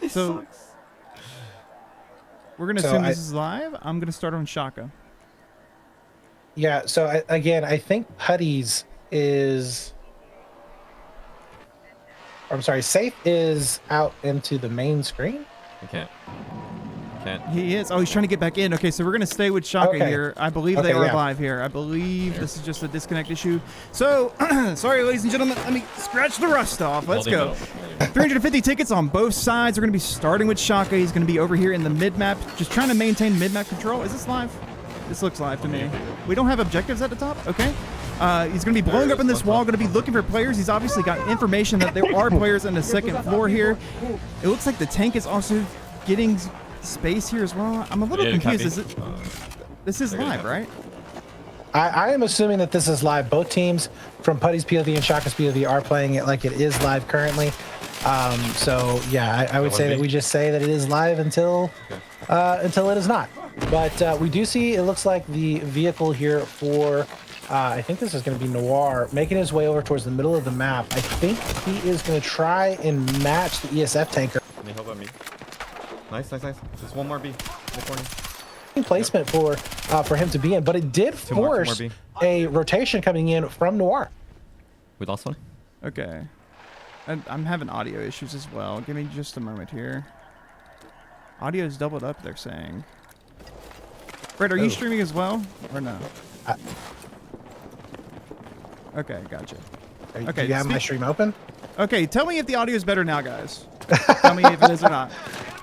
So we're going to assume this is live. I'm going to start on Shaka. Yeah, so again, I think Putty's is... I'm sorry, Safe is out into the main screen? I can't. He is. Oh, he's trying to get back in. Okay, so we're going to stay with Shaka here. I believe they are live here. I believe this is just a disconnect issue. So, sorry, ladies and gentlemen. Let me scratch the rust off. Let's go. 350 tickets on both sides. We're going to be starting with Shaka. He's going to be over here in the mid-map, just trying to maintain mid-map control. Is this live? This looks live to me. We don't have objectives at the top? Okay. He's going to be blowing up in this wall, going to be looking for players. He's obviously got information that there are players on the second floor here. It looks like the tank is also getting space here as well. I'm a little confused. This is live, right? I am assuming that this is live. Both teams, from Putty's POV and Shaka's POV, are playing it like it is live currently. So yeah, I would say that we just say that it is live until it is not. But we do see, it looks like the vehicle here for I think this is going to be Noir, making his way over towards the middle of the map. I think he is going to try and match the ESF tanker. Can you help on me? Nice. Just one more B in the corner. Placement for him to be in, but it did force a rotation coming in from Noir. We lost one. Okay. I'm having audio issues as well. Give me just a moment here. Audio is doubled up, they're saying. Brett, are you streaming as well, or no? Okay, gotcha. Okay, do you have my stream open? Okay, tell me if the audio is better now, guys. Tell me if it is or not.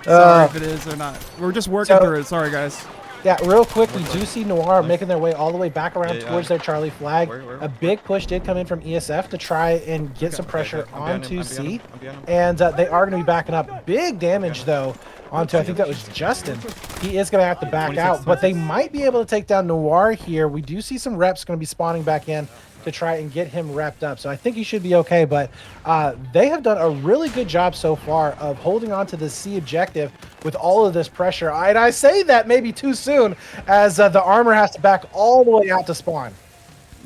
Sorry if it is or not. We're just working through it. Sorry, guys. Yeah, real quick, we do see Noir making their way all the way back around towards their Charlie flag. A big push did come in from ESF to try and get some pressure onto C. And they are going to be backing up. Big damage, though, onto, I think that was Justin. He is going to have to back out, but they might be able to take down Noir here. We do see some reps going to be spawning back in to try and get him wrapped up. So I think he should be okay, but they have done a really good job so far of holding on to the C objective with all of this pressure. And I say that maybe too soon, as the armor has to back all the way out to spawn.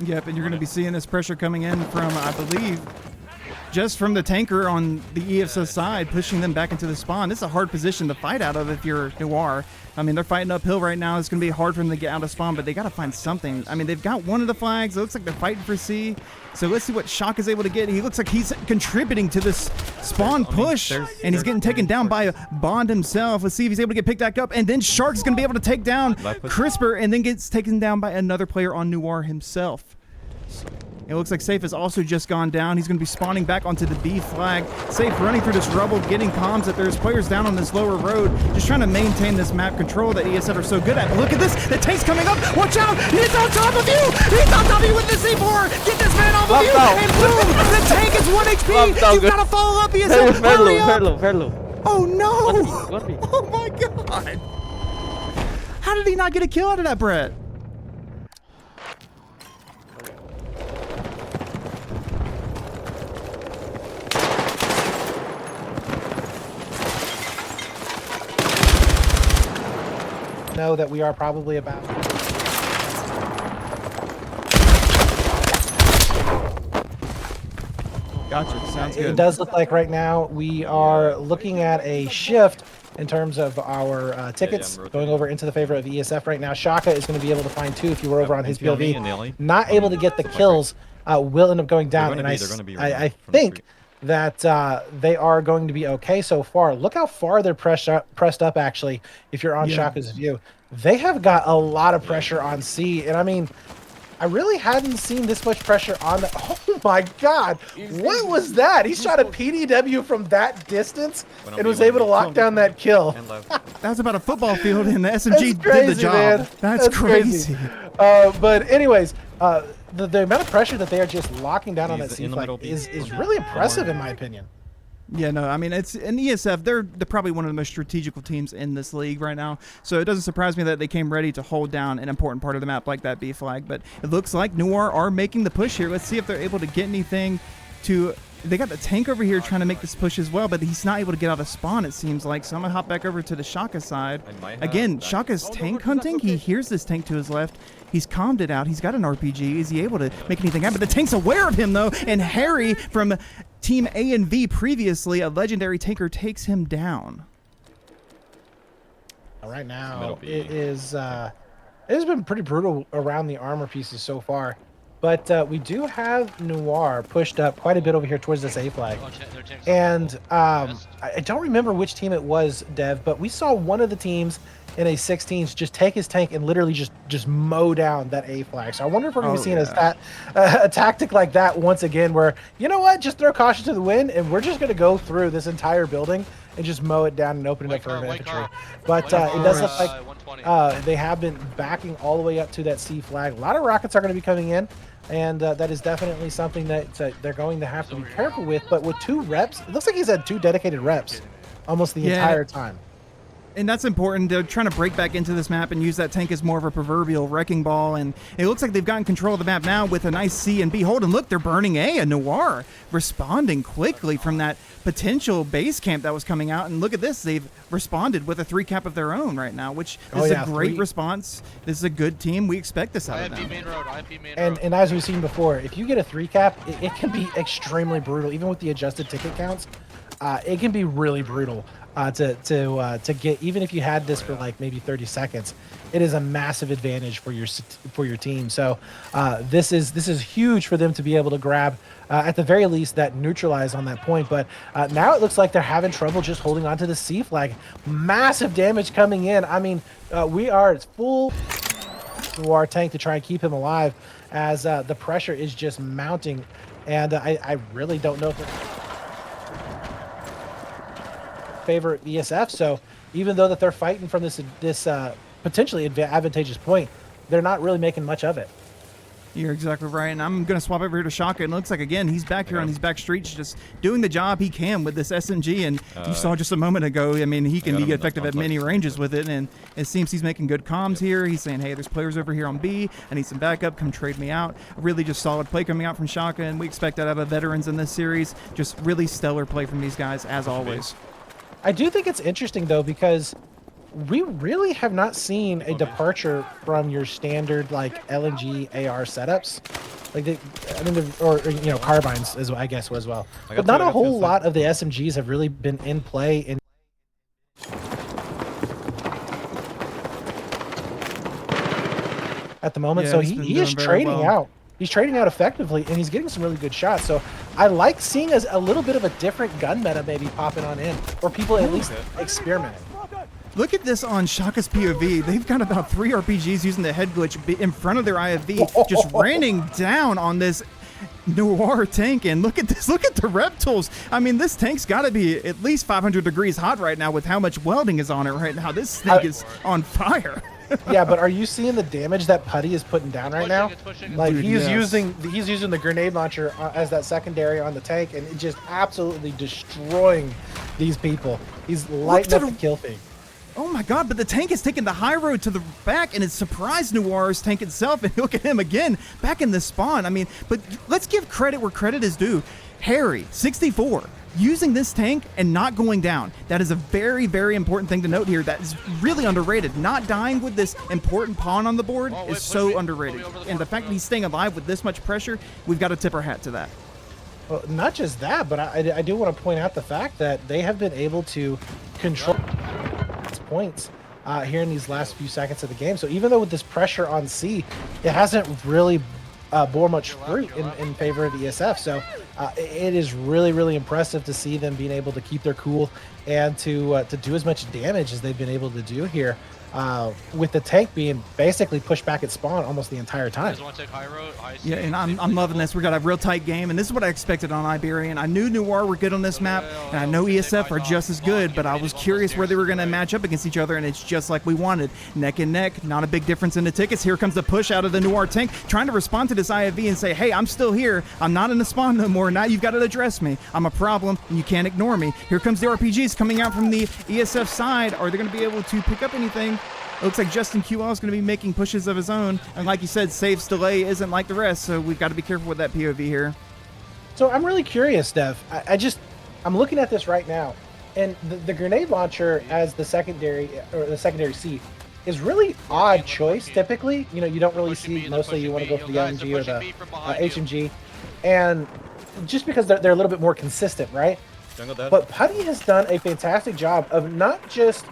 Yep, and you're going to be seeing this pressure coming in from, I believe, just from the tanker on the ESF side, pushing them back into the spawn. This is a hard position to fight out of if you're Noir. I mean, they're fighting uphill right now. It's going to be hard for them to get out of spawn, but they got to find something. I mean, they've got one of the flags. It looks like they're fighting for C. So let's see what Shock is able to get. He looks like he's contributing to this spawn push, and he's getting taken down by Bond himself. Let's see if he's able to get picked back up, and then Shark's going to be able to take down Crisper, and then gets taken down by another player on Noir himself. It looks like Safe has also just gone down. He's going to be spawning back onto the B flag. Safe running through this rubble, getting comms that there's players down on this lower road, just trying to maintain this map control that ESF are so good at. But look at this. The tank's coming up. Watch out. He's on top of you. He's on top of you with the C4. Get this man off of you. And boom. The tank is 1 HP. You've got to follow up, ESF. Very low. Oh, no. 1B. Oh, my God. How did he not get a kill out of that, Brett? Know that we are probably about Gotcha. Sounds good. It does look like right now we are looking at a shift in terms of our tickets going over into the favor of ESF right now. Shaka is going to be able to find 2 if you were over on his POV. Not able to get the kills, will end up going down, and I think that they are going to be okay so far. Look how far they're pressed up, actually, if you're on Shaka's view. They have got a lot of pressure on C, and I mean, I really hadn't seen this much pressure on the... Oh my God, what was that? He shot a PDW from that distance and was able to lock down that kill. That was about a football field, and the SMG did the job. Man. That's crazy. But anyways, the amount of pressure that they are just locking down on that C flag is really impressive, in my opinion. Yeah, no, I mean, it's in ESF, they're probably one of the most strategical teams in this league right now. So it doesn't surprise me that they came ready to hold down an important part of the map like that B flag. But it looks like Noir are making the push here. Let's see if they're able to get anything to... They got the tank over here trying to make this push as well, but he's not able to get out of spawn, it seems like. So I'm going to hop back over to the Shaka side. Again, Shaka's tank hunting. He hears this tank to his left. He's calmed it out. He's got an RPG. Is he able to make anything happen? The tank's aware of him, though, and Harry from Team A and V previously, a legendary tanker takes him down. Right now, it is it has been pretty brutal around the armor pieces so far. But we do have Noir pushed up quite a bit over here towards this A flag. And I don't remember which team it was, Dev, but we saw one of the teams in a 16s just take his tank and literally just mow down that A flag. So I wonder if we're going to be seeing a tactic like that once again, where, you know what, just throw caution to the wind and we're just going to go through this entire building and just mow it down and open it up for infantry. But it does look like they have been backing all the way up to that C flag. A lot of rockets are going to be coming in, and that is definitely something that they're going to have to be careful with. But with 2 reps, it looks like he's had 2 dedicated reps almost the entire time. And that's important. They're trying to break back into this map and use that tank as more of a proverbial wrecking ball. And it looks like they've gotten control of the map now with a nice C and B hold. And look, they're burning A. And Noir responding quickly from that potential base camp that was coming out. And look at this. They've responded with a 3 cap of their own right now, which is a great response. This is a good team. We expect this out of them. And as we've seen before, if you get a 3 cap, it can be extremely brutal. Even with the adjusted ticket counts, it can be really brutal. To get, even if you had this for like maybe 30 seconds, it is a massive advantage for your team. So this is huge for them to be able to grab at the very least that neutralize on that point. But now it looks like they're having trouble just holding on to the C flag. Massive damage coming in. I mean, we are full to our tank to try and keep him alive as the pressure is just mounting, and I really don't know if they're favor ESF. So even though that they're fighting from this potentially advantageous point, they're not really making much of it. You're exactly right. And I'm going to swap over here to Shaka. And it looks like, again, he's back here on these back streets just doing the job he can with this SMG. And you saw just a moment ago, I mean, he can be effective at many ranges with it. And it seems he's making good comms here. He's saying, hey, there's players over here on B. I need some backup. Come trade me out. Really just solid play coming out from Shaka. And we expect that out of veterans in this series. Just really stellar play from these guys, as always. I do think it's interesting, though, because we really have not seen a departure from your standard like LNG AR setups, like carbines as I guess as well. But not a whole lot of the SMGs have really been in play in at the moment. So he is trading out. He's trading out effectively, and he's getting some really good shots. So I like seeing a little bit of a different gun meta maybe popping on in, or people at least experimenting. Look at this on Shaka's POV. They've got about 3 RPGs using the head glitch in front of their IFV, just raining down on this Noir tank. And look at this. Look at the rep tools. I mean, this tank's got to be at least 500 degrees hot right now with how much welding is on it right now. This thing is on fire. Yeah, but are you seeing the damage that Putty is putting down right now? Like, he's using the grenade launcher as that secondary on the tank, and it just absolutely destroying these people. He's lighting up the kill feed. Oh my god, but the tank is taking the high road to the back, and it surprised Noir's tank itself. And look at him again, back in the spawn. I mean, but let's give credit where credit is due. Harry, 64, using this tank and not going down. That is a very, very important thing to note here. That is really underrated. Not dying with this important pawn on the board is so underrated. And the fact that he's staying alive with this much pressure, we've got to tip our hat to that. Well, not just that, but I do want to point out the fact that they have been able to control points here in these last few seconds of the game. So even though with this pressure on C, it hasn't really bore much fruit in favor of ESF. So it is really, really impressive to see them being able to keep their cool and to do as much damage as they've been able to do here. With the tank being basically pushed back at spawn almost the entire time. Yeah, and I'm loving this. We got a real tight game, and this is what I expected on Iberian. I knew Noir were good on this map, and I know ESF are just as good, but I was curious where they were going to match up against each other, and it's just like we wanted. Neck and neck, not a big difference in the tickets. Here comes the push out of the Noir tank, trying to respond to this IFV and say, hey, I'm still here. I'm not in the spawn no more. Now you've got to address me. I'm a problem, and you can't ignore me. Here comes the RPGs coming out from the ESF side. Are they going to be able to pick up anything? It looks like Justin QL is going to be making pushes of his own. And like you said, saves delay isn't like the rest, so we've got to be careful with that POV here. So I'm really curious, Dev. I'm looking at this right now, and the grenade launcher as the secondary seat is really odd choice. Typically, you don't really see. Mostly, you want to go for the LNG or the HMG, and just because they're a little bit more consistent, right? Jungle dead. But Putty has done a fantastic job of not just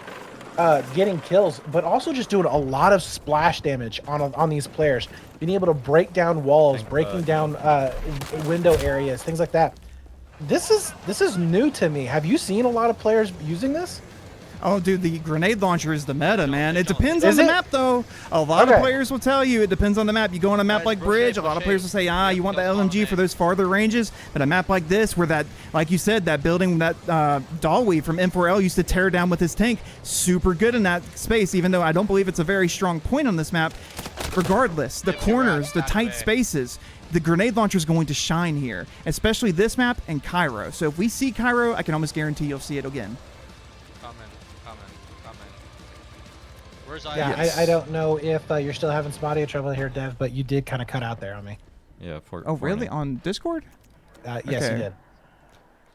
getting kills, but also just doing a lot of splash damage on these players, being able to break down walls, breaking down window areas, things like that. This is new to me. Have you seen a lot of players using this? Oh, dude, the grenade launcher is the meta, man. It depends on the map, though. A lot of players will tell you it depends on the map. You go on a map like Bridge, a lot of players will say, you want the LMG for those farther ranges. But a map like this, where that, like you said, that building that Dalwi from M4L used to tear down with his tank, super good in that space, even though I don't believe it's a very strong point on this map. Regardless, the corners, the tight spaces, the grenade launcher is going to shine here, especially this map and Cairo. So if we see Cairo, I can almost guarantee you'll see it again. Where's yeah, I don't know if you're still having some audio trouble here, Dev, but you did kind of cut out there on me. Yeah. Oh, really? On Discord? Yes, you did.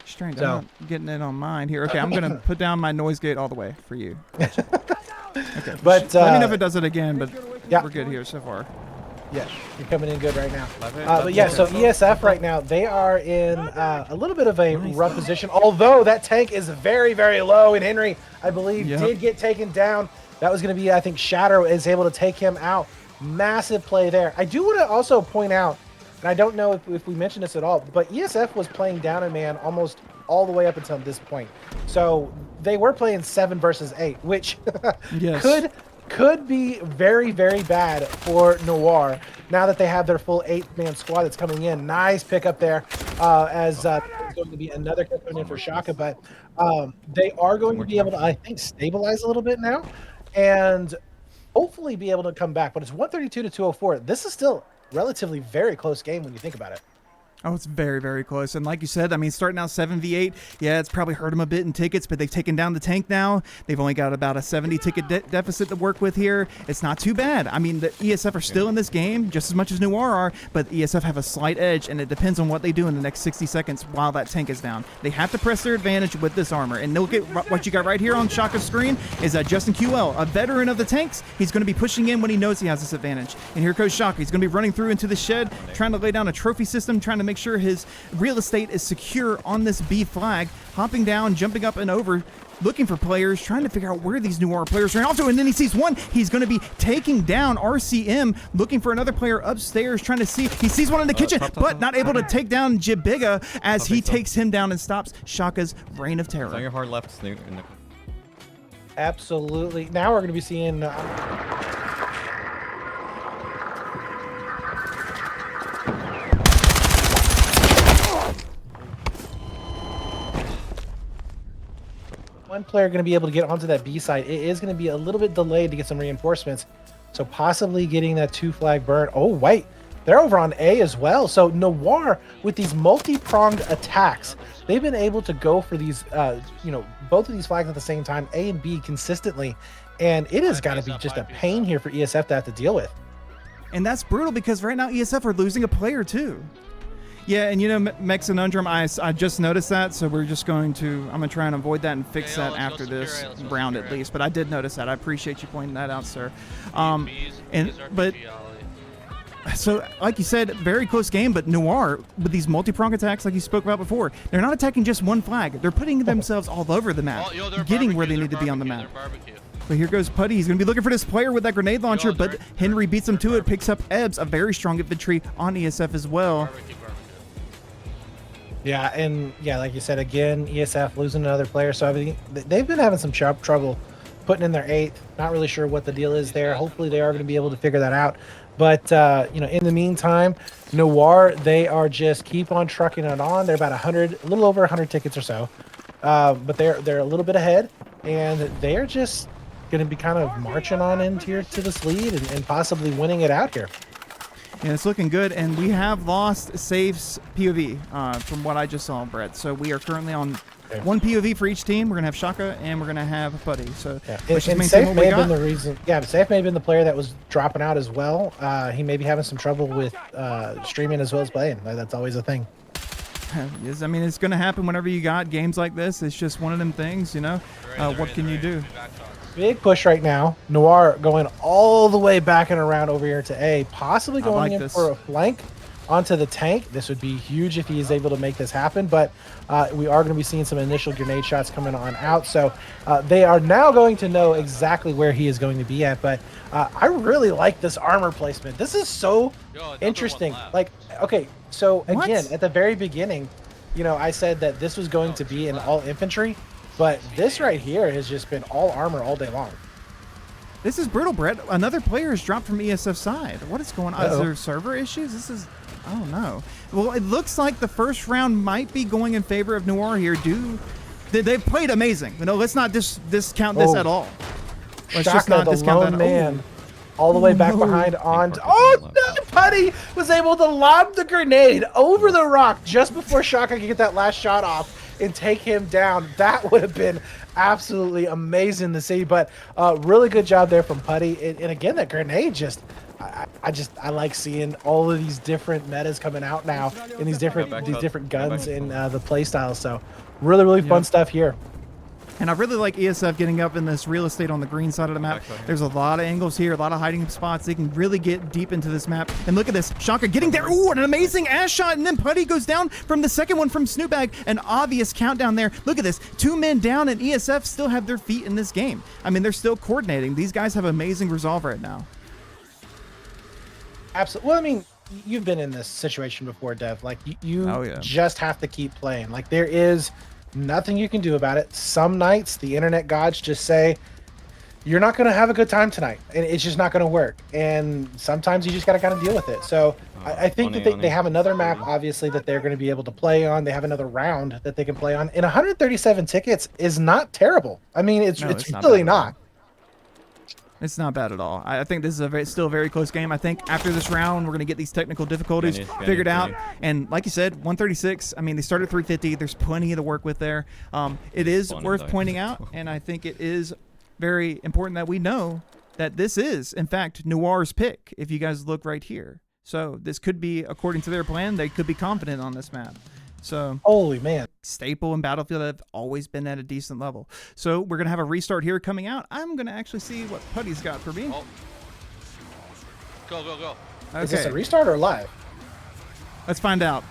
Strange. I'm not getting it on mine here. Okay, I'm going to put down my noise gate all the way for you. Gotcha. Okay. But let me know if it does it again, but yeah, we're good here so far. Yeah, you're coming in good right now. But yeah, so ESF right now, they are in a little bit of a rough position, although that tank is very, very low, and Henry, I believe, did get taken down. That was going to be, I think, Shadow is able to take him out. Massive play there. I do want to also point out, and I don't know if we mentioned this at all, but ESF was playing down a man almost all the way up until this point. So they were playing 7 versus 8, which could be very, very bad for Noir now that they have their full 8-man squad that's coming in. Nice pickup there as there's going to be another kill coming in for Shaka, but they are going to be able to, I think, stabilize a little bit now and hopefully be able to come back. But it's 132 to 204. This is still relatively very close game when you think about it. Oh, it's very, very close. And like you said, I mean, starting out 7v8, yeah, it's probably hurt them a bit in tickets, but they've taken down the tank now. They've only got about a 70 ticket deficit to work with here. It's not too bad. I mean, the ESF are still in this game just as much as Noir are, but ESF have a slight edge, and it depends on what they do in the next 60 seconds while that tank is down. They have to press their advantage with this armor. And look at what you got right here on Shaka's screen is Justin QL, a veteran of the tanks. He's going to be pushing in when he knows he has this advantage. And here goes Shaka. He's going to be running through into the shed, trying to lay down a trophy system, trying to make sure his real estate is secure on this B flag, hopping down, jumping up and over, looking for players, trying to figure out where these Noir players are also, and then he sees one. He's going to be taking down RCM, looking for another player upstairs, trying to see. He sees one in the kitchen, but not able to take down Jibiga as he takes him down and stops Shaka's reign of terror. It's on your hard left, Snoot. Absolutely. Now we're going to be seeing... one player going to be able to get onto that B side. It is going to be a little bit delayed to get some reinforcements, so possibly getting that 2 flag burn. Oh wait, they're over on A as well. So Noir, with these multi-pronged attacks, they've been able to go for these both of these flags at the same time, A and B, consistently, and it has got to be just a pain here for ESF to have to deal with. And that's brutal because right now ESF are losing a player too. Yeah, and you know, Mex Conundrum, I just noticed that, so we're just going to, I'm going to try and avoid that and fix that after this round at least. But I did notice that. I appreciate you pointing that out, sir. So, like you said, very close game, but Noir, with these multi-prong attacks like you spoke about before, they're not attacking just one flag. They're putting themselves all over the map, getting where they need to be on the map. But here goes Putty. He's going to be looking for this player with that grenade launcher, but Henry beats him to it, picks up Ebbs, a very strong infantry on ESF as well. Yeah, and yeah, like you said, again, ESF losing another player. So I mean, they've been having some trouble putting in their 8th. Not really sure what the deal is there. Hopefully they are going to be able to figure that out. But, in the meantime, Noir, they are just keep on trucking it on. They're about a little over 100 tickets or so. But they're a little bit ahead, and they're just going to be kind of marching on into here to this lead and possibly winning it out here. Yeah, it's looking good, and we have lost Safe's POV from what I just saw, Brett. So we are currently on 1 POV for each team. We're going to have Shaka, and we're going to have Buddy. So and Safe may have been the reason. Yeah, Safe may have been the player that was dropping out as well. He may be having some trouble with streaming as well as playing. That's always a thing. Yes, I mean, it's going to happen whenever you got games like this. It's just one of them things, you know. What can you do? Big push right now. Noir going all the way back and around over here to A, possibly going in for a flank onto the tank. This would be huge if he is able to make this happen, but we are going to be seeing some initial grenade shots coming on out. So they are now going to know exactly where he is going to be at, but I really like this armor placement. This is so interesting. Like, okay, so again, at the very beginning, you know, I said that this was going to be an all infantry, but this right here has just been all armor all day long. This is brutal, Brett. Another player has dropped from ESF side. What is going on? Is there server issues? This is, oh no. Well, it looks like the first round might be going in favor of NOIR here. They've played amazing. You know, let's not discount this at all. Let's Shaka, just not the discount lone that. man, all the way back behind on. Oh, no, Putty was able to lob the grenade over the rock just before Shaka could get that last shot off and take him down. That would have been absolutely amazing to see, but really good job there from Putty. And again, that grenade just, I like seeing all of these different metas coming out now in these different guns in the play styles. So really fun stuff here. And I really like ESF getting up in this real estate on the green side of the map. There's a lot of angles here, a lot of hiding spots. They can really get deep into this map. And look at this. Shaka getting there. Ooh, an amazing ass shot. And then Putty goes down from the second one from Snoopbag. An obvious countdown there. Look at this. 2 men down, and ESF still have their feet in this game. I mean, they're still coordinating. These guys have amazing resolve right now. Absolutely. Well, I mean, you've been in this situation before, Dev. Like, you just have to keep playing. Like, there is nothing you can do about it. Some nights the internet gods just say you're not going to have a good time tonight, and it's just not going to work. And sometimes you just got to kind of deal with it. So I think that they have another map, obviously, that they're going to be able to play on. They have another round that they can play on. And 137 tickets is not terrible. I mean, it's really not. It's not bad at all. I think this is still a very close game. I think after this round, we're going to get these technical difficulties figured out. And like you said, 136, I mean, they started 350. There's plenty to work with there. It is worth pointing out, and I think it is very important that we know that this is, in fact, NOIR's pick, if you guys look right here. So this could be, according to their plan, they could be confident on this map. So holy man, Staple and Battlefield have always been at a decent level. So we're gonna have a restart here coming out. I'm gonna actually see what Putty's got for me. Oh. Go. Okay. Is this a restart or live? Let's find out.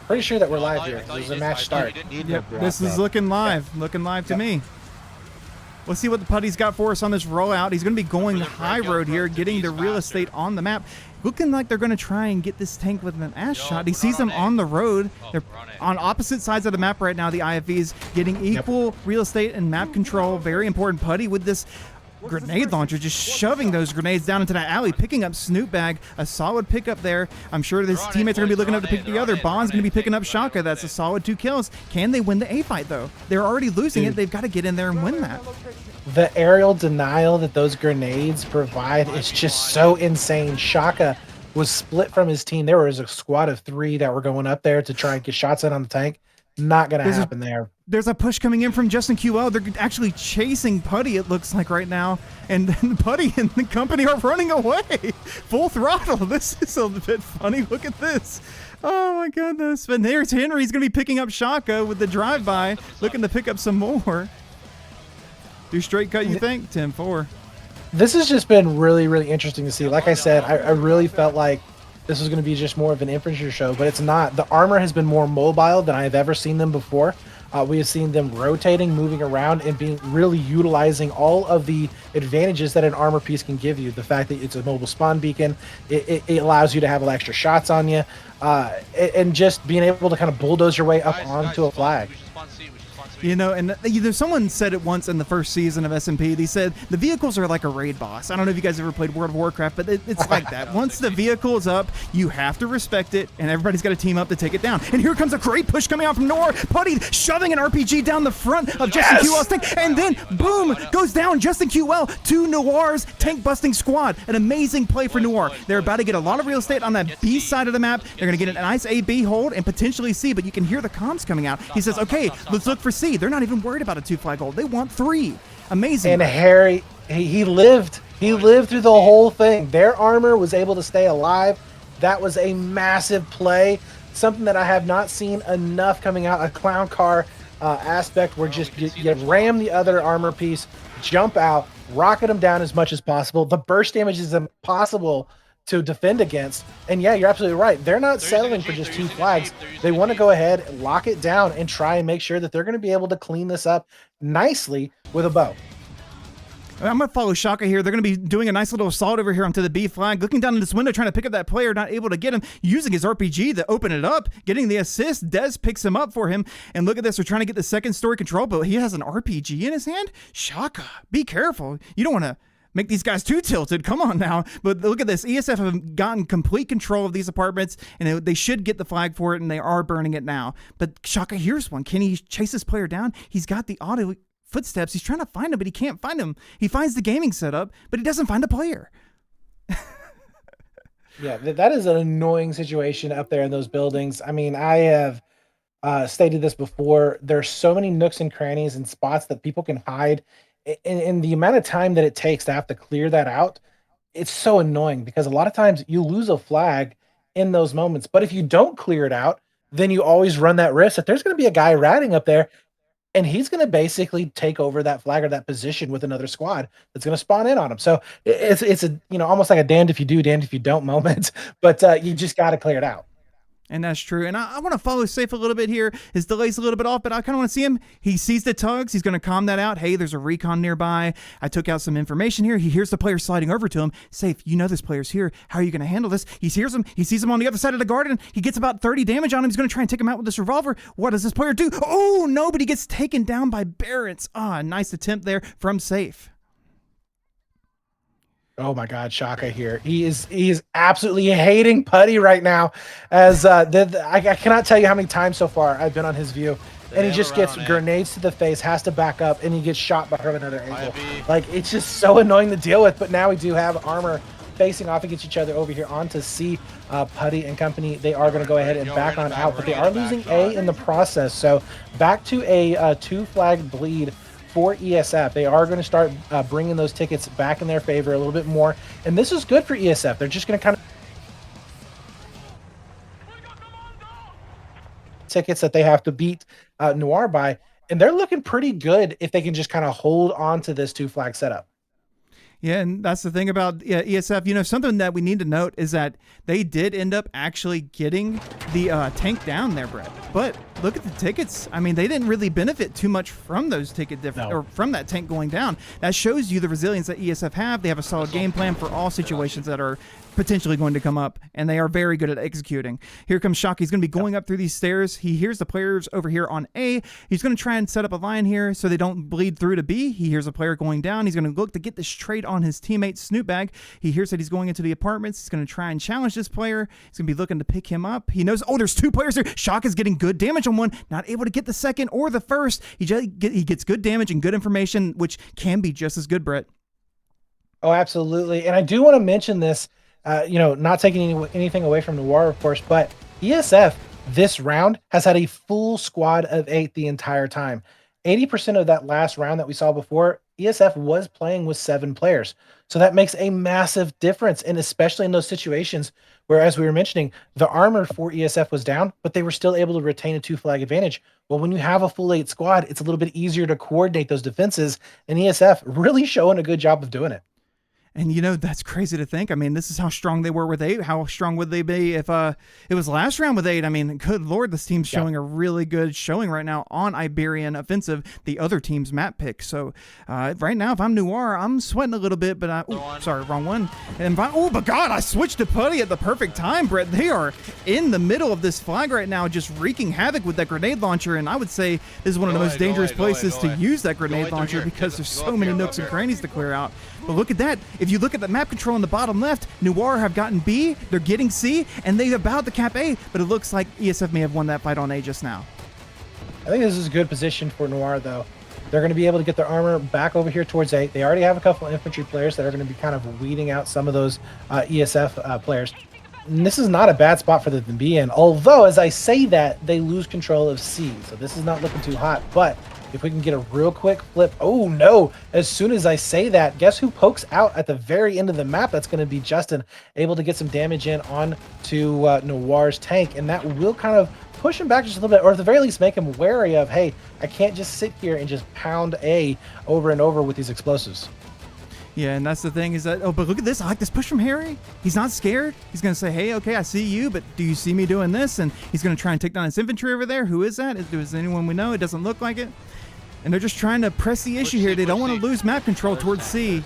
Pretty sure that we're live here. This is a match start. Yep, this is looking live. Looking live to me. Let's see what the Putty's got for us on this rollout. He's going to be going high road here, getting the real estate on the map. Looking like they're going to try and get this tank with an ass shot. He sees them on the road. They're on opposite sides of the map right now, the IFVs, getting equal real estate and map control. Very important. Putty with this grenade launcher, just shoving those grenades down into that alley, picking up Snoopbag. A solid pickup there. I'm sure his teammates are going to be looking up to pick the other. Bond's going to be picking up Shaka. That's a solid 2 kills. Can they win the A fight, though? They're already losing it. They've got to get in there and win that. The aerial denial that those grenades provide is just so insane. Shaka was split from his team. There was a squad of 3 that were going up there to try and get shots in on the tank. Not going to happen there. There's a push coming in from Justin QL. They're actually chasing Putty, it looks like right now. And Putty and the company are running away. Full throttle. This is a bit funny. Look at this. Oh my goodness. But there's Henry. He's going to be picking up Shaka with the drive-by, looking to pick up some more. Do straight cut, you think? 10-4. This has just been really interesting to see. Like I said, I really felt like this was going to be just more of an infantry show, but it's not. The armor has been more mobile than I have ever seen them before. We have seen them rotating, moving around, and being really utilizing all of the advantages that an armor piece can give you. The fact that it's a mobile spawn beacon, it allows you to have extra shots on you, and just being able to kind of bulldoze your way up onto a flag. You know, and someone said it once in the first season of SnP. They said the vehicles are like a raid boss. I don't know if you guys ever played World of Warcraft, but it's like that. Once the vehicle is up, you have to respect it, and everybody's got to team up to take it down. And here comes a great push coming out from NOIR. Putty shoving an RPG down the front of Justin QL's tank, and then boom, goes down Justin QL to NOIR's tank busting squad. An amazing play for NOIR. They're about to get a lot of real estate on that B side of the map. They're going to get a nice A-B hold and potentially C, but you can hear the comms coming out. He says, okay, let's look for C. They're not even worried about a 2-flag hold. They want 3. Amazing. And Harry, he lived. He lived through the whole thing. Their armor was able to stay alive. That was a massive play. Something that I have not seen enough coming out. A clown car aspect where just you ram the other armor piece, jump out, rocket them down as much as possible. The burst damage is impossible to defend against. And yeah, you're absolutely right. They're not settling for just 2 flags. They want to go ahead, lock it down, and try and make sure that they're going to be able to clean this up nicely with a bow. I'm going to follow Shaka here. They're going to be doing a nice little assault over here onto the B flag, looking down in this window, trying to pick up that player, not able to get him, using his RPG to open it up, getting the assist. Dez picks him up for him, and look at this. They're trying to get the second story control, but he has an RPG in his hand. Shaka, be careful. You don't want to make these guys too tilted. Come on now. But look at this. ESF have gotten complete control of these apartments, and they should get the flag for it, and they are burning it now. But Shaka, here's one. Can he chase this player down? He's got the auto footsteps. He's trying to find him, but he can't find him. He finds the gaming setup, but he doesn't find the player. Yeah, that is an annoying situation up there in those buildings. I mean, I have stated this before. There's so many nooks and crannies and spots that people can hide. And the amount of time that it takes to have to clear that out, it's so annoying because a lot of times you lose a flag in those moments. But if you don't clear it out, then you always run that risk that there's going to be a guy ratting up there, and he's going to basically take over that flag or that position with another squad that's going to spawn in on him. So it's a, you know, almost like a damned if you do, damned if you don't moment. But you just got to clear it out. And that's true. And I want to follow Safe a little bit here. His delay's a little bit off, but I kind of want to see him. He sees the tugs. He's going to calm that out. Hey, there's a recon nearby. I took out some information here. He hears the player sliding over to him. Safe, you know this player's here. How are you going to handle this? He hears him. He sees him on the other side of the garden. He gets about 30 damage on him. He's going to try and take him out with this revolver. What does this player do? Oh, no, but he gets taken down by Barrett's. Ah, nice attempt there from Safe. Oh my God, Shaka here. He is absolutely hating Putty right now. As I cannot tell you how many times so far I've been on his view, and he just gets grenades to the face, has to back up, and he gets shot by another angle. Like, it's just so annoying to deal with. But now we do have armor facing off against each other over here onto C. Putty and company, they are going to go ahead and back on out, but they are losing A in the process. So back to a 2 flag bleed for ESF. They are going to start bringing those tickets back in their favor a little bit more. And this is good for ESF. They're just going to kind of tickets that they have to beat Noir by. And they're looking pretty good if they can just kind of hold on to this 2 flag setup. Yeah, and that's the thing about ESF. You know, something that we need to note is that they did end up actually getting the tank down there, Brett. But look at the tickets. I mean, they didn't really benefit too much from those ticket or from that tank going down. That shows you the resilience that ESF have. They have a solid game plan for all situations that are potentially going to come up, and they are very good at executing. Here comes Shock. He's going to be going up through these stairs. He hears the players over here on A. He's going to try and set up a line here so they don't bleed through to B. He hears a player going down. He's going to look to get this trade on his teammate Snoopbag. He hears that he's going into the apartments. He's going to try and challenge this player. He's going to be looking to pick him up. He knows, oh, there's 2 players here. Shock is getting good damage on one, not able to get the second or the first. He gets good damage and good information, which can be just as good, Brett. Oh, absolutely. And I do want to mention this, you know, not taking anything away from Noir, of course, but ESF this round has had a full squad of 8 the entire time. 80% of that last round that we saw before, ESF was playing with 7 players. So that makes a massive difference, and especially in those situations where, as we were mentioning, the armor for ESF was down, but they were still able to retain a 2 flag advantage. Well, when you have a full 8 squad, it's a little bit easier to coordinate those defenses, and ESF really showing a good job of doing it. And, you know, that's crazy to think. I mean, this is how strong they were with 8. How strong would they be if it was last round with 8? I mean, good Lord, this team's showing a really good showing right now on Iberian Offensive, the other team's map pick. So right now, if I'm Noir, I'm sweating a little bit, but sorry, wrong one. And oh, but God, I switched to Putty at the perfect time, Brett. They are in the middle of this flag right now, just wreaking havoc with that grenade launcher. And I would say this is one of the most dangerous places to use that grenade launcher because there's so many nooks and crannies to clear out. But look at that. If you look at the map control on the bottom left, Noir have gotten B, they're getting C, and they're about to cap A, but it looks like ESF may have won that fight on A just now. I think this is a good position for Noir, though. They're going to be able to get their armor back over here towards A. They already have a couple of infantry players that are going to be kind of weeding out some of those ESF players. And this is not a bad spot for them to be in, although, as I say that, they lose control of C, so this is not looking too hot, but if we can get a real quick flip. Oh, no. As soon as I say that, guess who pokes out at the very end of the map? That's going to be Justin, able to get some damage in on to Noir's tank. And that will kind of push him back just a little bit, or at the very least make him wary of, hey, I can't just sit here and just pound A over and over with these explosives. Yeah, and that's the thing is that, oh, but look at this. I like this push from Harry. He's not scared. He's going to say, hey, okay, I see you, but do you see me doing this? And he's going to try and take down his infantry over there. Who is that? Is anyone we know? It doesn't look like it. And they're just trying to press the issue here. They don't want to lose map control towards C.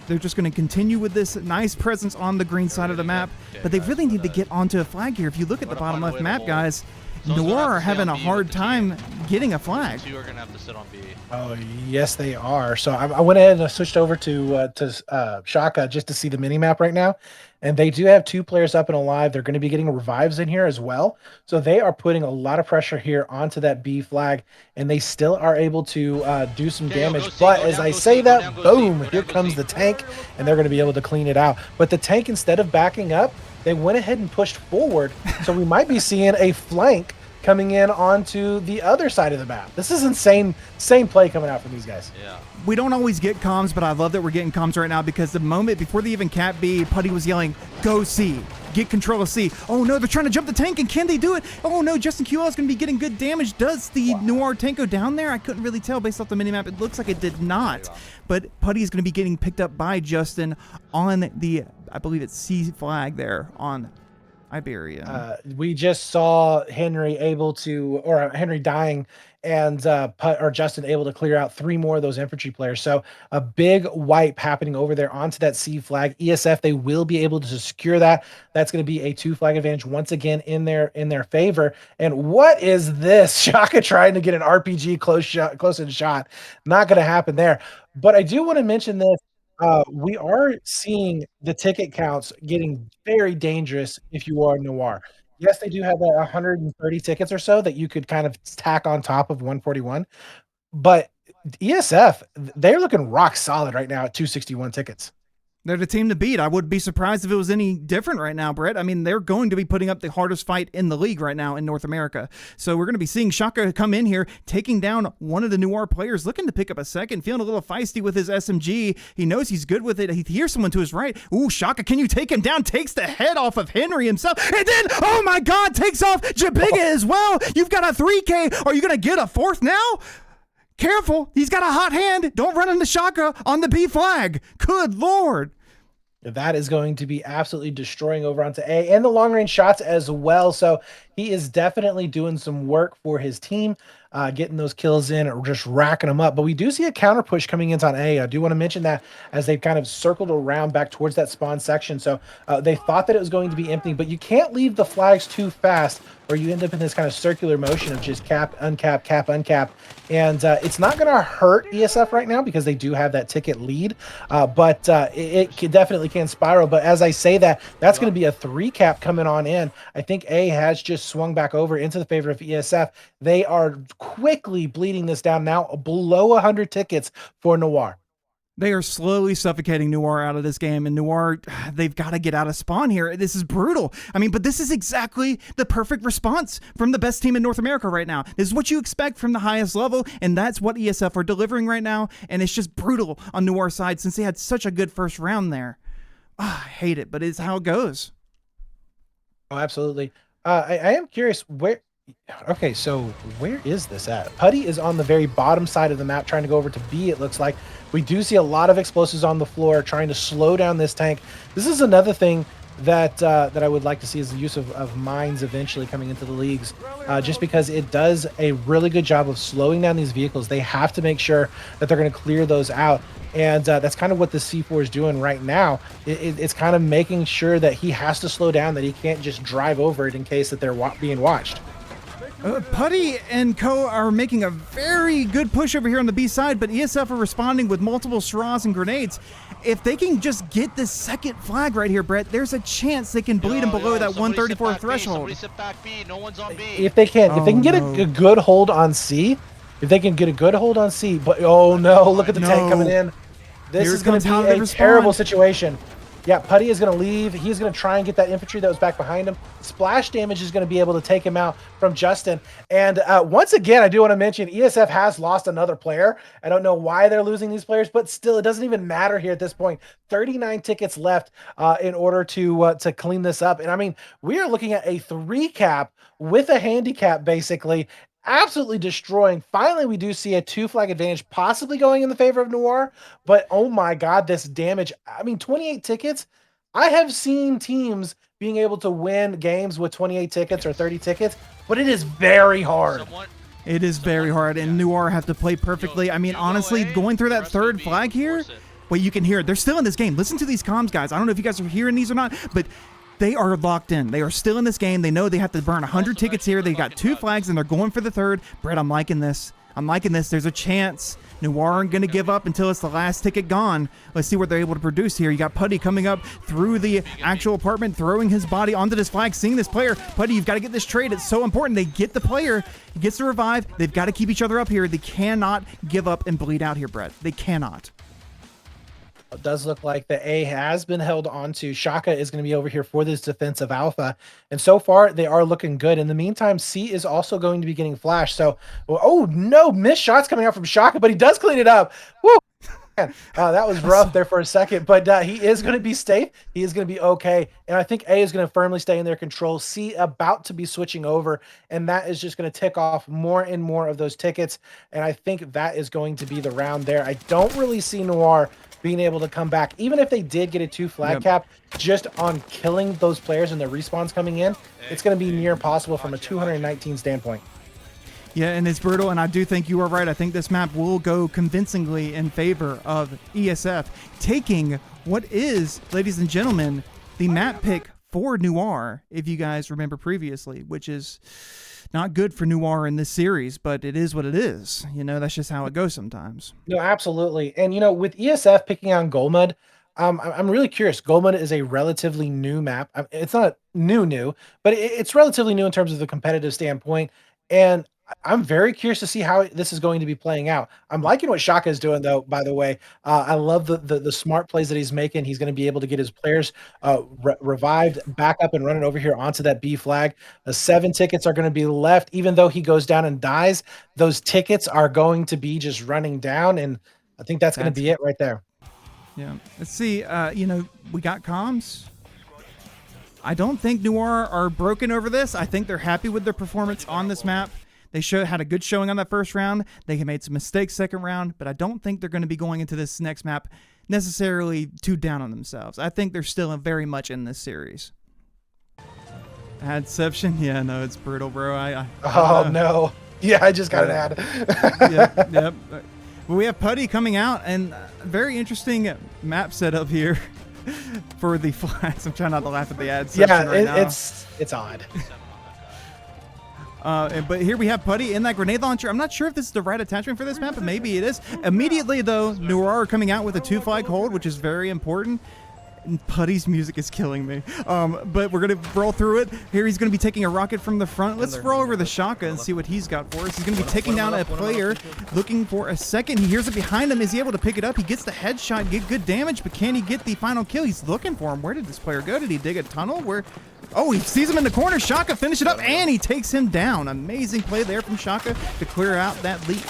They're just going to continue with this nice presence on the green side of the map, but they really need to get onto a flag here. If you look at the bottom left map, guys, NOIR are having a hard time getting a flag. Two are gonna have to sit on B. Oh, yes, they are. So I went ahead and I switched over to Shaka just to see the mini map right now. And they do have 2 players up and alive. They're going to be getting revives in here as well. So they are putting a lot of pressure here onto that B flag, and they still are able to do some damage. But as I say that, boom, here comes the tank, and they're going to be able to clean it out. But the tank, instead of backing up, they went ahead and pushed forward. So we might be seeing a flank coming in onto the other side of the map. This is insane play coming out from these guys. Yeah. We don't always get comms, but I love that we're getting comms right now because the moment before they even cap B, Putty was yelling, go C, get control of C. Oh no, they're trying to jump the tank, and can they do it? Oh no, Justin QL is going to be getting good damage. Does the NOIR tank go down there? I couldn't really tell based off the minimap. It looks like it did not. But Putty is going to be getting picked up by Justin on the, I believe it's C flag there on Iberia. We just saw Henry Henry dying, and Justin able to clear out 3 more of those infantry players. So a big wipe happening over there onto that C flag. ESF, they will be able to secure that. That's going to be a 2 flag advantage once again in their favor. And what is this? Shaka trying to get an RPG close in shot. Not going to happen there. But I do want to mention this. We are seeing the ticket counts getting very dangerous if you are NOIR. Yes, they do have 130 tickets or so that you could kind of tack on top of 141. But ESF, they're looking rock solid right now at 261 tickets. They're the team to beat. I would be surprised if it was any different right now, Brett. I mean, they're going to be putting up the hardest fight in the league right now in North America. So we're going to be seeing Shaka come in here, taking down one of the NOIR players, looking to pick up a second, feeling a little feisty with his SMG. He knows he's good with it. He hears someone to his right. Ooh, Shaka, can you take him down? Takes the head off of Henry himself. And then, oh my God, takes off Jabiga as well. You've got a 3K. Are you going to get a 4th now? Careful, he's got a hot hand. Don't run into Shaka on the B flag. Good Lord. That is going to be absolutely destroying over onto A, and the long range shots as well. So he is definitely doing some work for his team, getting those kills in or just racking them up. But we do see a counter push coming into on A. I do want to mention that as they've kind of circled around back towards that spawn section. So they thought that it was going to be empty, but you can't leave the flags too fast or you end up in this kind of circular motion of just cap, uncap, cap, uncap. And it's not going to hurt ESF right now because they do have that ticket lead, but it definitely can spiral. But as I say that, that's going to be a 3 cap coming on in. I think A has just swung back over into the favor of ESF. They are quickly bleeding this down now, below 100 tickets for NOIR. They are slowly suffocating NOIR out of this game, and NOIR, they've got to get out of spawn here. This is brutal. I mean, but this is exactly the perfect response from the best team in North America right now. This is what you expect from the highest level, and that's what ESF are delivering right now, and it's just brutal on NOIR's side since they had such a good first round there. I hate it, but it's how it goes. Oh, absolutely. I am curious where... Okay, so where is this at? Putty is on the very bottom side of the map trying to go over to B, it looks like. We do see a lot of explosives on the floor trying to slow down this tank. This is another thing that I would like to see is the use of mines eventually coming into the leagues, just because it does a really good job of slowing down these vehicles. They have to make sure that they're going to clear those out, and that's kind of what the C4 is doing right now. It's kind of making sure that he has to slow down, that he can't just drive over it in case that they're being watched. Putty and co are making a very good push over here on the B side, but ESF are responding with multiple straws and grenades. If they can just get this second flag right here, Brett, there's a chance they can bleed them below that 134 threshold. Sit back B. No one's on B. If they can get a good hold on C, but oh no, look at the tank coming in. This is going to be a terrible situation. Yeah, Putty is going to leave. He's going to try and get that infantry that was back behind him. Splash damage is going to be able to take him out from Justin. And once again, I do want to mention ESF has lost another player. I don't know why they're losing these players, but still, it doesn't even matter here at this point. 39 tickets left in order to clean this up. And I mean, we are looking at a 3 cap with a handicap, basically. absolutely destroying. Finally, we do see a 2-flag advantage possibly going in the favor of Noir, but oh my god, this damage. I mean, 28 tickets. I have seen teams being able to win games with 28 tickets or 30 tickets, but it is very hard. It is very hard, and Noir have to play perfectly. I mean, honestly, going through that third flag here, well, you can hear it. They're still in this game. Listen to these comms, guys. I don't know if you guys are hearing these or not, but they are locked in. They are still in this game. They know they have to burn 100 tickets here. They got 2 flags, and they're going for the third. Brett, I'm liking this. I'm liking this. There's a chance. Noir aren't going to give up until it's the last ticket gone. Let's see what they're able to produce here. You got Putty coming up through the actual apartment, throwing his body onto this flag, seeing this player. Putty, you've got to get this trade. It's so important. They get the player. He gets the revive. They've got to keep each other up here. They cannot give up and bleed out here, Brett. They cannot. It does look like the A has been held onto. Shaka is going to be over here for this defensive alpha. And so far, they are looking good. In the meantime, C is also going to be getting flashed. So, oh no, missed shots coming out from Shaka, but he does clean it up. Woo! Man, that was rough there for a second, but he is going to be safe. He is going to be okay. And I think A is going to firmly stay in their control. C about to be switching over, and that is just going to tick off more and more of those tickets. And I think that is going to be the round there. I don't really see Noir being able to come back, even if they did get a 2 flag cap, just on killing those players and the respawns coming in, it's going to be near impossible from a 219 standpoint. Yeah, and it's brutal, and I do think you are right. I think this map will go convincingly in favor of ESF, taking what is, ladies and gentlemen, the map pick for Noir, if you guys remember previously, which is not good for Noir in this series, but it is what it is. You know, that's just how it goes sometimes. No, absolutely. And, you know, with ESF picking on Golmud, I'm really curious. Golmud is a relatively new map. It's not new, but it's relatively new in terms of the competitive standpoint. And I'm very curious to see how this is going to be playing out. I'm liking what Shaka is doing, though, by the way. I love the smart plays that he's making. He's going to be able to get his players revived, back up and running over here onto that B flag. 7 tickets are going to be left. Even though he goes down and dies, those tickets are going to be just running down, and I think that's going to be it right there. Yeah. Let's see. You know, we got comms. I don't think Noir are broken over this. I think they're happy with their performance on this map. They had a good showing on that first round. They made some mistakes second round, but I don't think they're going to be going into this next map necessarily too down on themselves. I think they're still very much in this series. Adception? Yeah, no, it's brutal, bro. Oh, no. Yeah, I just got an ad. Yep. Well, we have Putty coming out, and very interesting map setup here for the flags. I'm trying not to laugh at the ads. Yeah, it's odd. But here we have Putty in that grenade launcher. I'm not sure if this is the right attachment for this map, but maybe it is. Immediately, though, Noir coming out with a 2 flag hold, which is very important. And Putty's music is killing me. But we're going to roll through it. Here he's going to be taking a rocket from the front. Let's roll over the Shaka and see what he's got for us. He's going to be taking down a player, looking for a second. He hears it behind him. Is he able to pick it up? He gets the headshot, get good damage, but can he get the final kill? He's looking for him. Where did this player go? Did he dig a tunnel? Oh, he sees him in the corner. Shaka finish it up, and he takes him down. Amazing play there from Shaka to clear out that leak.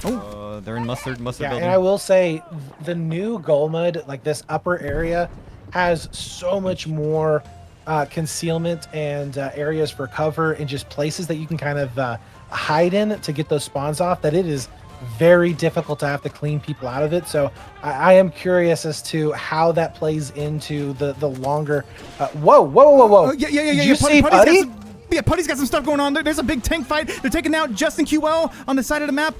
Oh, they're in mustard yeah, building. And I will say, the new Golmud, like this upper area, has so much more concealment and areas for cover and just places that you can kind of hide in to get those spawns off, that it is very difficult to have to clean people out of it. So I am curious as to how that plays into the longer. Whoa! Oh, yeah. Did you see Putty? Yeah, Putty's got some stuff going on. There's a big tank fight. They're taking out Justin QL on the side of the map.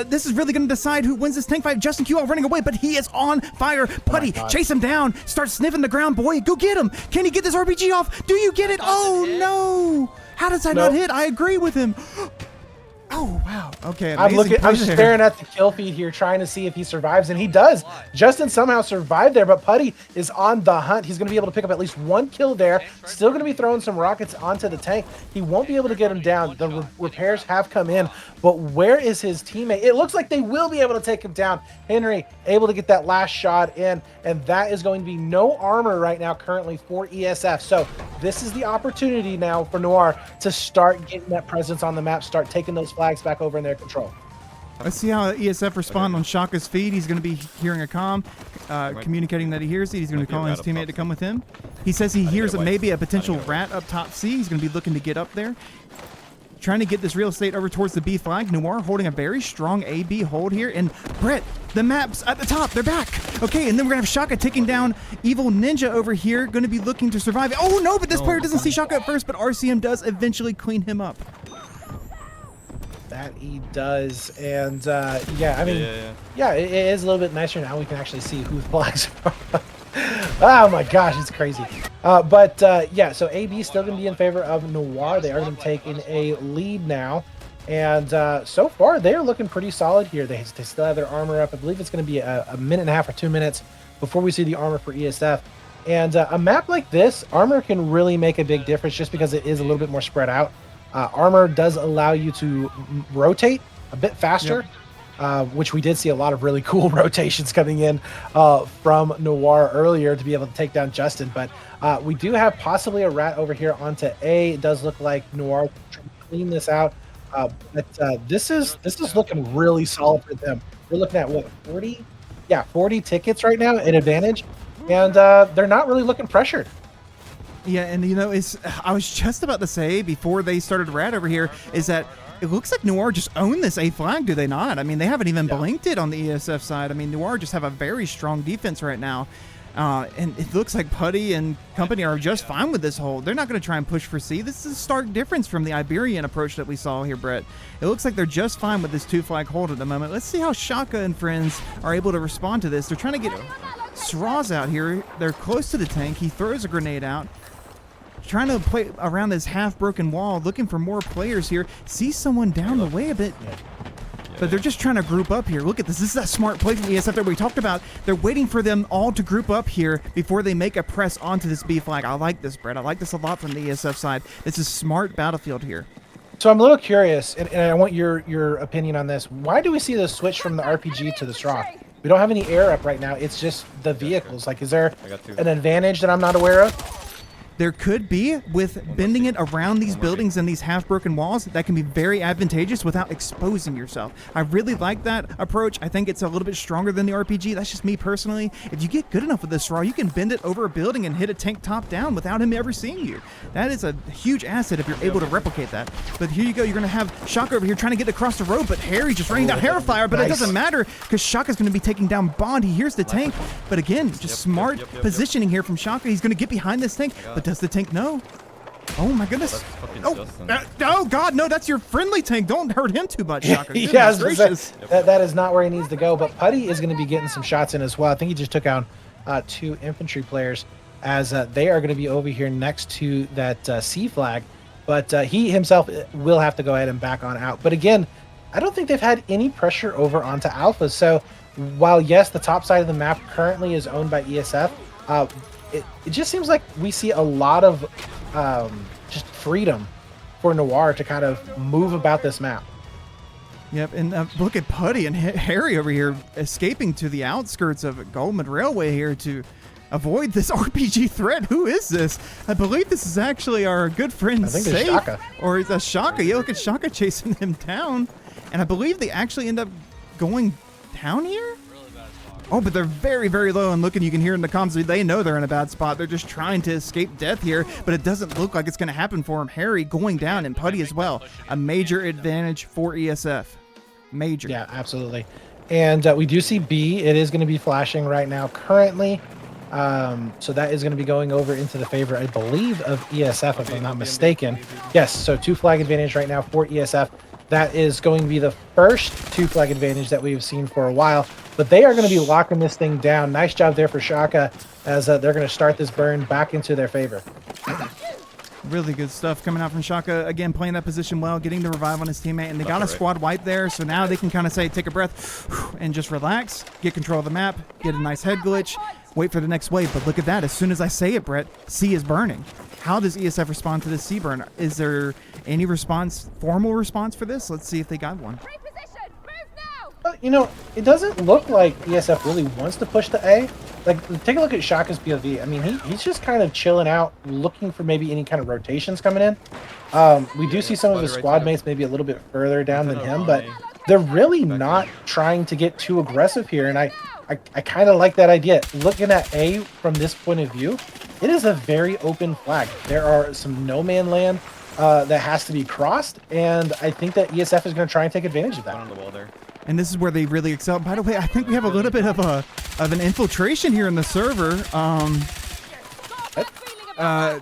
This is really going to decide who wins this tank fight. Justin QL running away, but he is on fire. Putty, chase him down. Start sniffing the ground, boy. Go get him. Can he get this RPG off? Do you get it? Oh, no. How does that not hit? I agree with him. Oh, wow. Okay, I'm just staring at the kill feed here, trying to see if he survives, and he does. Justin somehow survived there, but Putty is on the hunt. He's going to be able to pick up at least 1 kill there. Still going to be throwing some rockets onto the tank. He won't be able to get him down. The repairs have come in, but where is his teammate? It looks like they will be able to take him down. Henry able to get that last shot in, and that is going to be no armor right now currently for ESF. So this is the opportunity now for Noir to start getting that presence on the map, start taking those flags back over in their control. Let's see how ESF respond on Shaka's feed. He's going to be hearing a comm, communicating that he hears it. He's going to call his teammate to come with him. He says he hears maybe a potential rat up top C. He's going to be looking to get up there. trying to get this real estate over towards the B flag. NOIR holding a very strong A-B hold here. And Brett, the maps at the top, they're back. Okay, and then we're going to have Shaka taking down Evil Ninja over here, going to be looking to survive. Oh, no, but this player doesn't see Shaka at first, but RCM does eventually clean him up. That he does. And, yeah, I mean, yeah, it is a little bit nicer now. We can actually see who the flags are. Oh, my gosh, it's crazy. Yeah, so AB still going to be in favor of NOIR. They are going to take in a lead now. And so far, they're looking pretty solid here. They still have their armor up. I believe it's going to be a minute and a half or 2 minutes before we see the armor for ESF. And a map like this, armor can really make a big difference just because it is a little bit more spread out. Armor does allow you to rotate a bit faster, which we did see a lot of really cool rotations coming in from NOIR earlier to be able to take down Justin. But we do have possibly a rat over here onto A. It does look like NOIR trying to clean this out. But this is looking really solid for them. We're looking at what, 40? Yeah, 40 tickets right now in advantage, and they're not really looking pressured. Yeah, and you know, I was just about to say before they started rat over here is that it looks like NOIR just own this A flag, do they not? I mean, they haven't even blinked it on the ESF side. I mean, NOIR just have a very strong defense right now. And it looks like Putty and company are just fine with this hold. They're not going to try and push for C. This is a stark difference from the Iberian approach that we saw here, Brett. It looks like they're just fine with this 2-flag hold at the moment. Let's see how Shaka and friends are able to respond to this. They're trying to get Sraz out here. They're close to the tank. He throws a grenade out. Trying to play around this half-broken wall, looking for more players here. See someone down the way a bit. But they're just trying to group up here. Look at this. This is a smart play from ESF that we talked about. They're waiting for them all to group up here before they make a press onto this B flag. I like this, Brett. I like this a lot from the ESF side. This is smart battlefield here. So I'm a little curious, and I want your opinion on this. Why do we see the switch from the RPG to the straw? We don't have any air up right now. It's just the vehicles. Like, is there an advantage that I'm not aware of? There could be, with bending it around these buildings and these half-broken walls, that can be very advantageous without exposing yourself. I really like that approach. I think it's a little bit stronger than the RPG. That's just me personally. If you get good enough with this straw, you can bend it over a building and hit a tank top down without him ever seeing you. That is a huge asset if you're able to replicate that. But here you go. You're going to have Shaka over here trying to get across the road, but Harry just raining down hair fire, but it doesn't matter because Shaka's going to be taking down Bond. He hears the tank, but again, just smart positioning here from Shaka. He's going to get behind this tank, but does the tank know? Oh my goodness. Oh God, no, that's your friendly tank. Don't hurt him too much, Shaka. Yeah, that is not where he needs to go, but Putty is going to be getting some shots in as well. I think he just took out 2 infantry players as they are going to be over here next to that C flag, but he himself will have to go ahead and back on out. But again, I don't think they've had any pressure over onto Alpha. So while yes, the top side of the map currently is owned by ESF, it just seems like we see a lot of just freedom for NOIR to kind of move about this map. Yep, and look at Putty and Harry over here escaping to the outskirts of Goldman Railway here to avoid this RPG threat. Who is this? I believe this is actually our good friend Safe. Shaka. Or it's a Shaka. Yeah, look at Shaka chasing him down. And I believe they actually end up going down here? Oh, but they're very, very low and looking. You can hear in the comms, they know they're in a bad spot. They're just trying to escape death here, but it doesn't look like it's going to happen for him. Harry going down and Putty as well. A major advantage for ESF. Major. Yeah, absolutely. And we do see B. It is going to be flashing right now currently. So that is going to be going over into the favor, I believe, of ESF, if I'm not mistaken. Yes, so 2 flag advantage right now for ESF. That is going to be the first 2 flag advantage that we've seen for a while. But they are going to be locking this thing down. Nice job there for Shaka as they're going to start this burn back into their favor. Really good stuff coming out from Shaka. Again, playing that position well, getting the revive on his teammate. And they got a squad wipe there, so now they can kind of say, take a breath and just relax, get control of the map, get a nice head glitch, wait for the next wave. But look at that. As soon as I say it, Brett, C is burning. How does ESF respond to this C burn? Is there any response, formal response for this? Let's see if they got one. You know, it doesn't look like ESF really wants to push the A. Like, take a look at Shaka's POV. I mean, he's just kind of chilling out, looking for maybe any kind of rotations coming in. We do see some of his squad mates maybe a little bit further down than him, but they're really not trying to get too aggressive here. And I kind of like that idea. Looking at A from this point of view, it is a very open flag. There are some no man land that has to be crossed, and I think that ESF is going to try and take advantage of One that. on the wall there. And this is where they really excel. By the way, I think we have a little bit of an infiltration here in the server.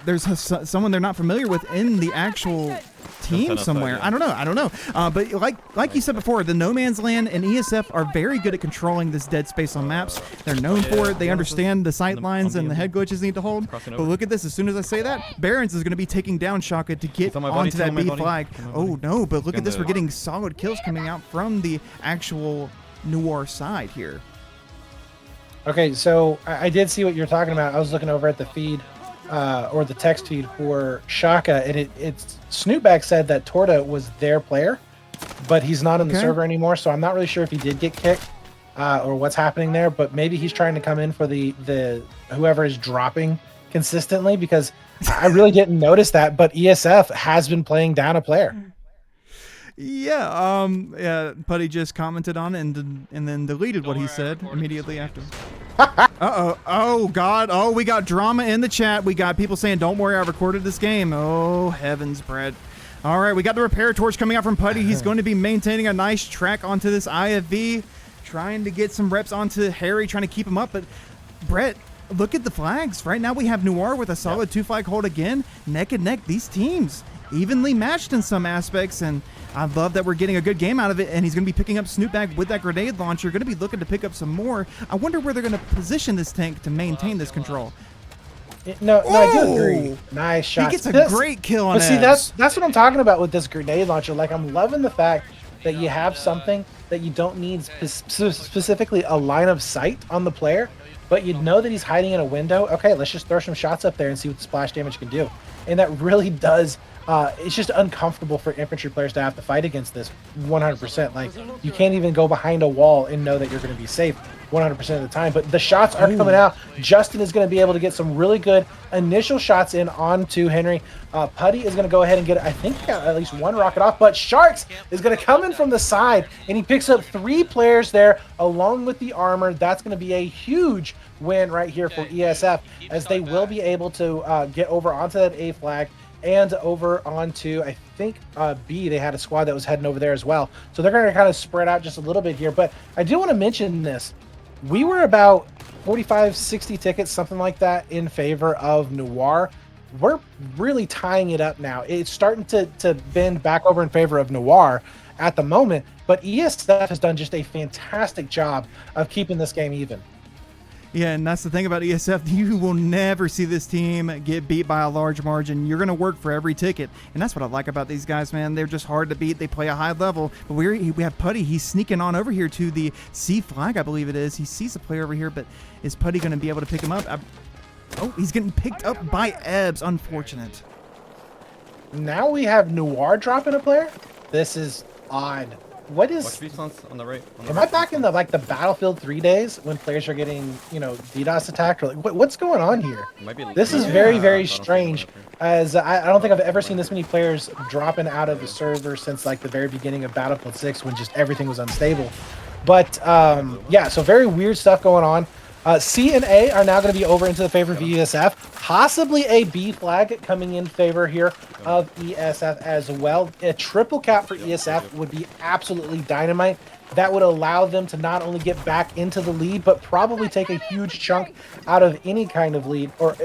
There's someone they're not familiar with in the actual team somewhere. I don't know. But like you said before, the No Man's Land and ESF are very good at controlling this dead space on maps. They're known for it. They understand the sight lines and the head glitches need to hold. But look at this. As soon as I say that, Barons is going to be taking down Shaka to get onto that B flag. Oh no, but look at this. We're getting solid kills coming out from the actual Noir side here. Okay, so I did see what you're talking about. I was looking over at the feed. Or the text feed for Shaka, and it's Snoopback said that Torta was their player, but he's not in the server anymore, so I'm not really sure if he did get kicked or what's happening there, but maybe he's trying to come in for the whoever is dropping consistently, because I really didn't notice that, but ESF has been playing down a player. Yeah, Putty just commented on it and then deleted what he said immediately after. Uh-oh. Oh, God. Oh, we got drama in the chat. We got people saying, don't worry, I recorded this game. Oh, heavens, Brett. All right, we got the repair torch coming out from Putty. He's going to be maintaining a nice track onto this IFV, trying to get some reps onto Harry, trying to keep him up. But, Brett, look at the flags. Right now we have Noir with a solid 2-flag hold again. Neck and neck, these teams evenly matched in some aspects, and I love that we're getting a good game out of it, and he's going to be picking up Snoopback with that grenade launcher, going to be looking to pick up some more. I wonder where they're going to position this tank to maintain this control. No, I do agree. Nice shot. He gets a great kill on But see, that's what I'm talking about with this grenade launcher. Like, I'm loving the fact that you have something that you don't need specifically a line of sight on the player, but you know that he's hiding in a window. Okay, let's just throw some shots up there and see what the splash damage can do. And that really does... it's just uncomfortable for infantry players to have to fight against this 100%. Like, you can't even go behind a wall and know that you're going to be safe 100% of the time. But the shots are coming out. Justin is going to be able to get some really good initial shots in onto Henry. Putty is going to go ahead and get, I think, at least one rocket off. But Sharks is going to come in from the side, and he picks up 3 players there along with the armor. That's going to be a huge win right here for ESF, as they will be able to get over onto that A flag and over onto, I think, B. They had a squad that was heading over there as well. So they're going to kind of spread out just a little bit here. But I do want to mention this. We were about 45, 60 tickets, something like that, in favor of Noir. We're really tying it up now. It's starting to bend back over in favor of Noir at the moment. But ESF has done just a fantastic job of keeping this game even. Yeah, and that's the thing about ESF. You will never see this team get beat by a large margin. You're going to work for every ticket, and that's what I like about these guys, man. They're just hard to beat. They play a high level. But we have Putty. He's sneaking on over here to the C flag, I believe it is. He sees a player over here, but is Putty going to be able to pick him up? Oh, he's getting picked up by Ebbs. Unfortunate. Now we have Noir dropping a player? This is odd. What is... Watch response on the right. Am I back in the Battlefield 3 days when players are getting, DDoS attacked? Or what's going on here? This is very, very strange, as I don't think I've ever seen this many players dropping out of the server since the very beginning of Battlefield 6, when just everything was unstable. But yeah, so very weird stuff going on. C and A are now going to be over into the favor of ESF. Possibly a B flag coming in favor here of ESF as well. A triple cap for ESF would be absolutely dynamite. That would allow them to not only get back into the lead, but probably take a huge chunk out of any kind of lead, or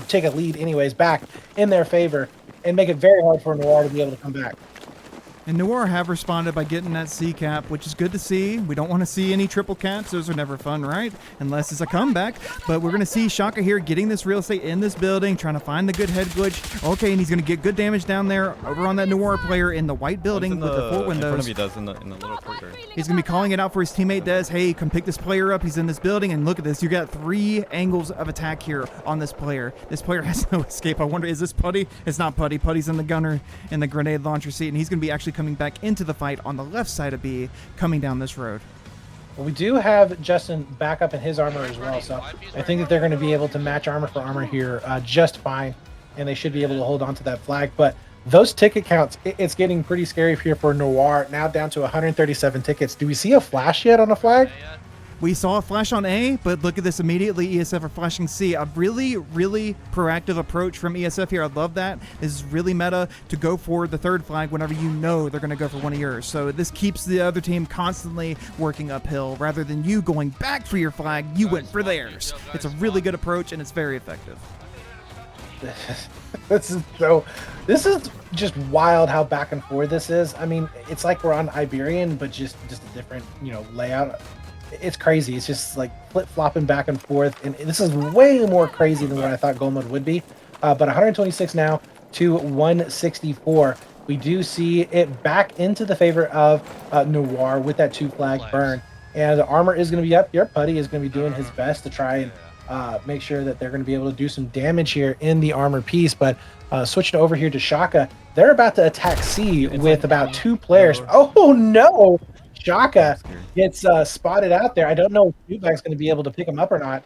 take a lead anyways back in their favor, and make it very hard for Noir to be able to come back. And Noir have responded by getting that C cap, which is good to see. We don't want to see any triple caps. Those are never fun, right? Unless it's a comeback. But we're going to see Shaka here getting this real estate in this building, trying to find the good head glitch. Okay, and he's going to get good damage down there over on that Noir player in the white building with the 4 windows. In front of you, Does, in the little courtyard. He's going to be calling it out for his teammate, Des. Hey, come pick this player up. He's in this building. And look at this. You got 3 angles of attack here on this player. This player has no escape. I wonder, is this Putty? It's not Putty. Putty's in the gunner in the grenade launcher seat. And he's going to be actually coming back into the fight on the left side of B, coming down this road. Well, we do have Justin back up in his armor as well, so I think that they're going to be able to match armor for armor here just fine, and they should be able to hold on to that flag. But those ticket counts, it's getting pretty scary here for Noir, now down to 137 tickets. Do we see a flash yet on a flag? we saw a flash on A, but look at this immediately. ESF are flashing C. A really, really proactive approach from ESF here. I love that. This is really meta to go for the third flag whenever you know they're going to go for one of yours. So this keeps the other team constantly working uphill rather than you going back for your flag. You went for theirs. It's a really good approach and it's very effective. This is just wild how back and forth this is. I mean, it's like we're on Iberian, but just a different, layout. It's crazy. It's just like flip-flopping back and forth, and this is way more crazy than what I thought goal mode would be. But 126 now to 164. We do see it back into the favor of NOIR with that 2-flag burn, and Armor is going to be up here. Putty is going to be doing his best to try and make sure that they're going to be able to do some damage here in the armor piece. But switching over here to Shaka, they're about to attack C with about 2 players. Oh no! Shaka gets spotted out there. I don't know if 2-bag's going to be able to pick him up or not.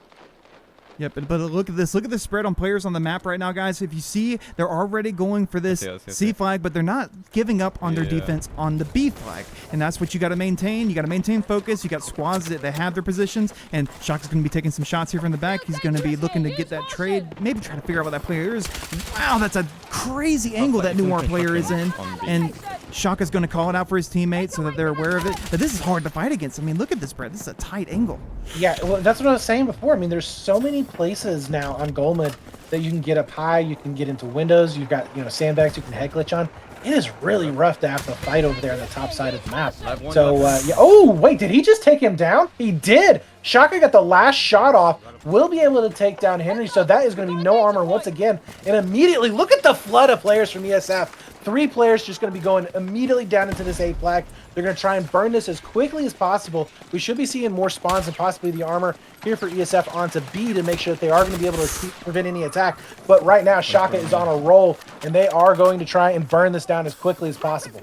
Yep, but look at this. Look at the spread on players on the map right now, guys. If you see, they're already going for this C flag, but they're not giving up on their defense on the B flag. And that's what you got to maintain. You got to maintain focus. You got squads that have their positions, and Shaka's going to be taking some shots here from the back. He's going to be looking to get that trade, maybe try to figure out what that player is. Wow, that's a crazy angle that NOIR player is in. And Shaka's going to call it out for his teammates so that they're aware of it. But this is hard to fight against. I mean, look at this, Brett. This is a tight angle. Yeah, well, that's what I was saying before. I mean, there's so many places now on Goldmud that you can get up high, you can get into windows, you've got sandbags you can head glitch on. It is really rough to have to fight over there on the top side of the map. So yeah. Oh wait, did he just take him down? He did. Shaka got the last shot off. Will be able to take down Henry. So that is going to be no armor once again. And immediately, look at the flood of players from ESF. 3 players just going to be going immediately down into this A flag. They're going to try and burn this as quickly as possible. We should be seeing more spawns and possibly the armor here for ESF onto B to make sure that they are going to be able to prevent any attack. But right now, Shaka is on a roll, and they are going to try and burn this down as quickly as possible.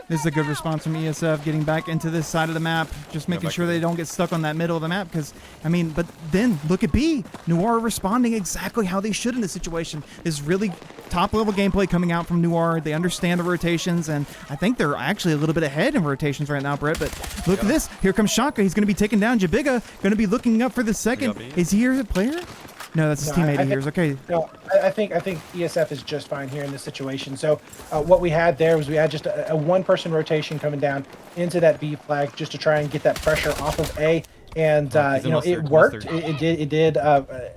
This is a good response from ESF, getting back into this side of the map, just making sure they don't get stuck on that middle of the map. Because, I mean, but then look at B. NOIR responding exactly how they should in this situation. This really top-level gameplay coming out from NOIR. They understand the rotations, and I think they're actually a little bit ahead in rotations right now, Brett. But look at this. Here comes Shaka. He's going to be taking down Jabiga. Going to be looking up for the second. Is he here, the player? No, that's his teammate here. Okay. No, I think ESF is just fine here in this situation. So what we had there was we had just a one-person rotation coming down into that B flag just to try and get that pressure off of A. And it worked. It did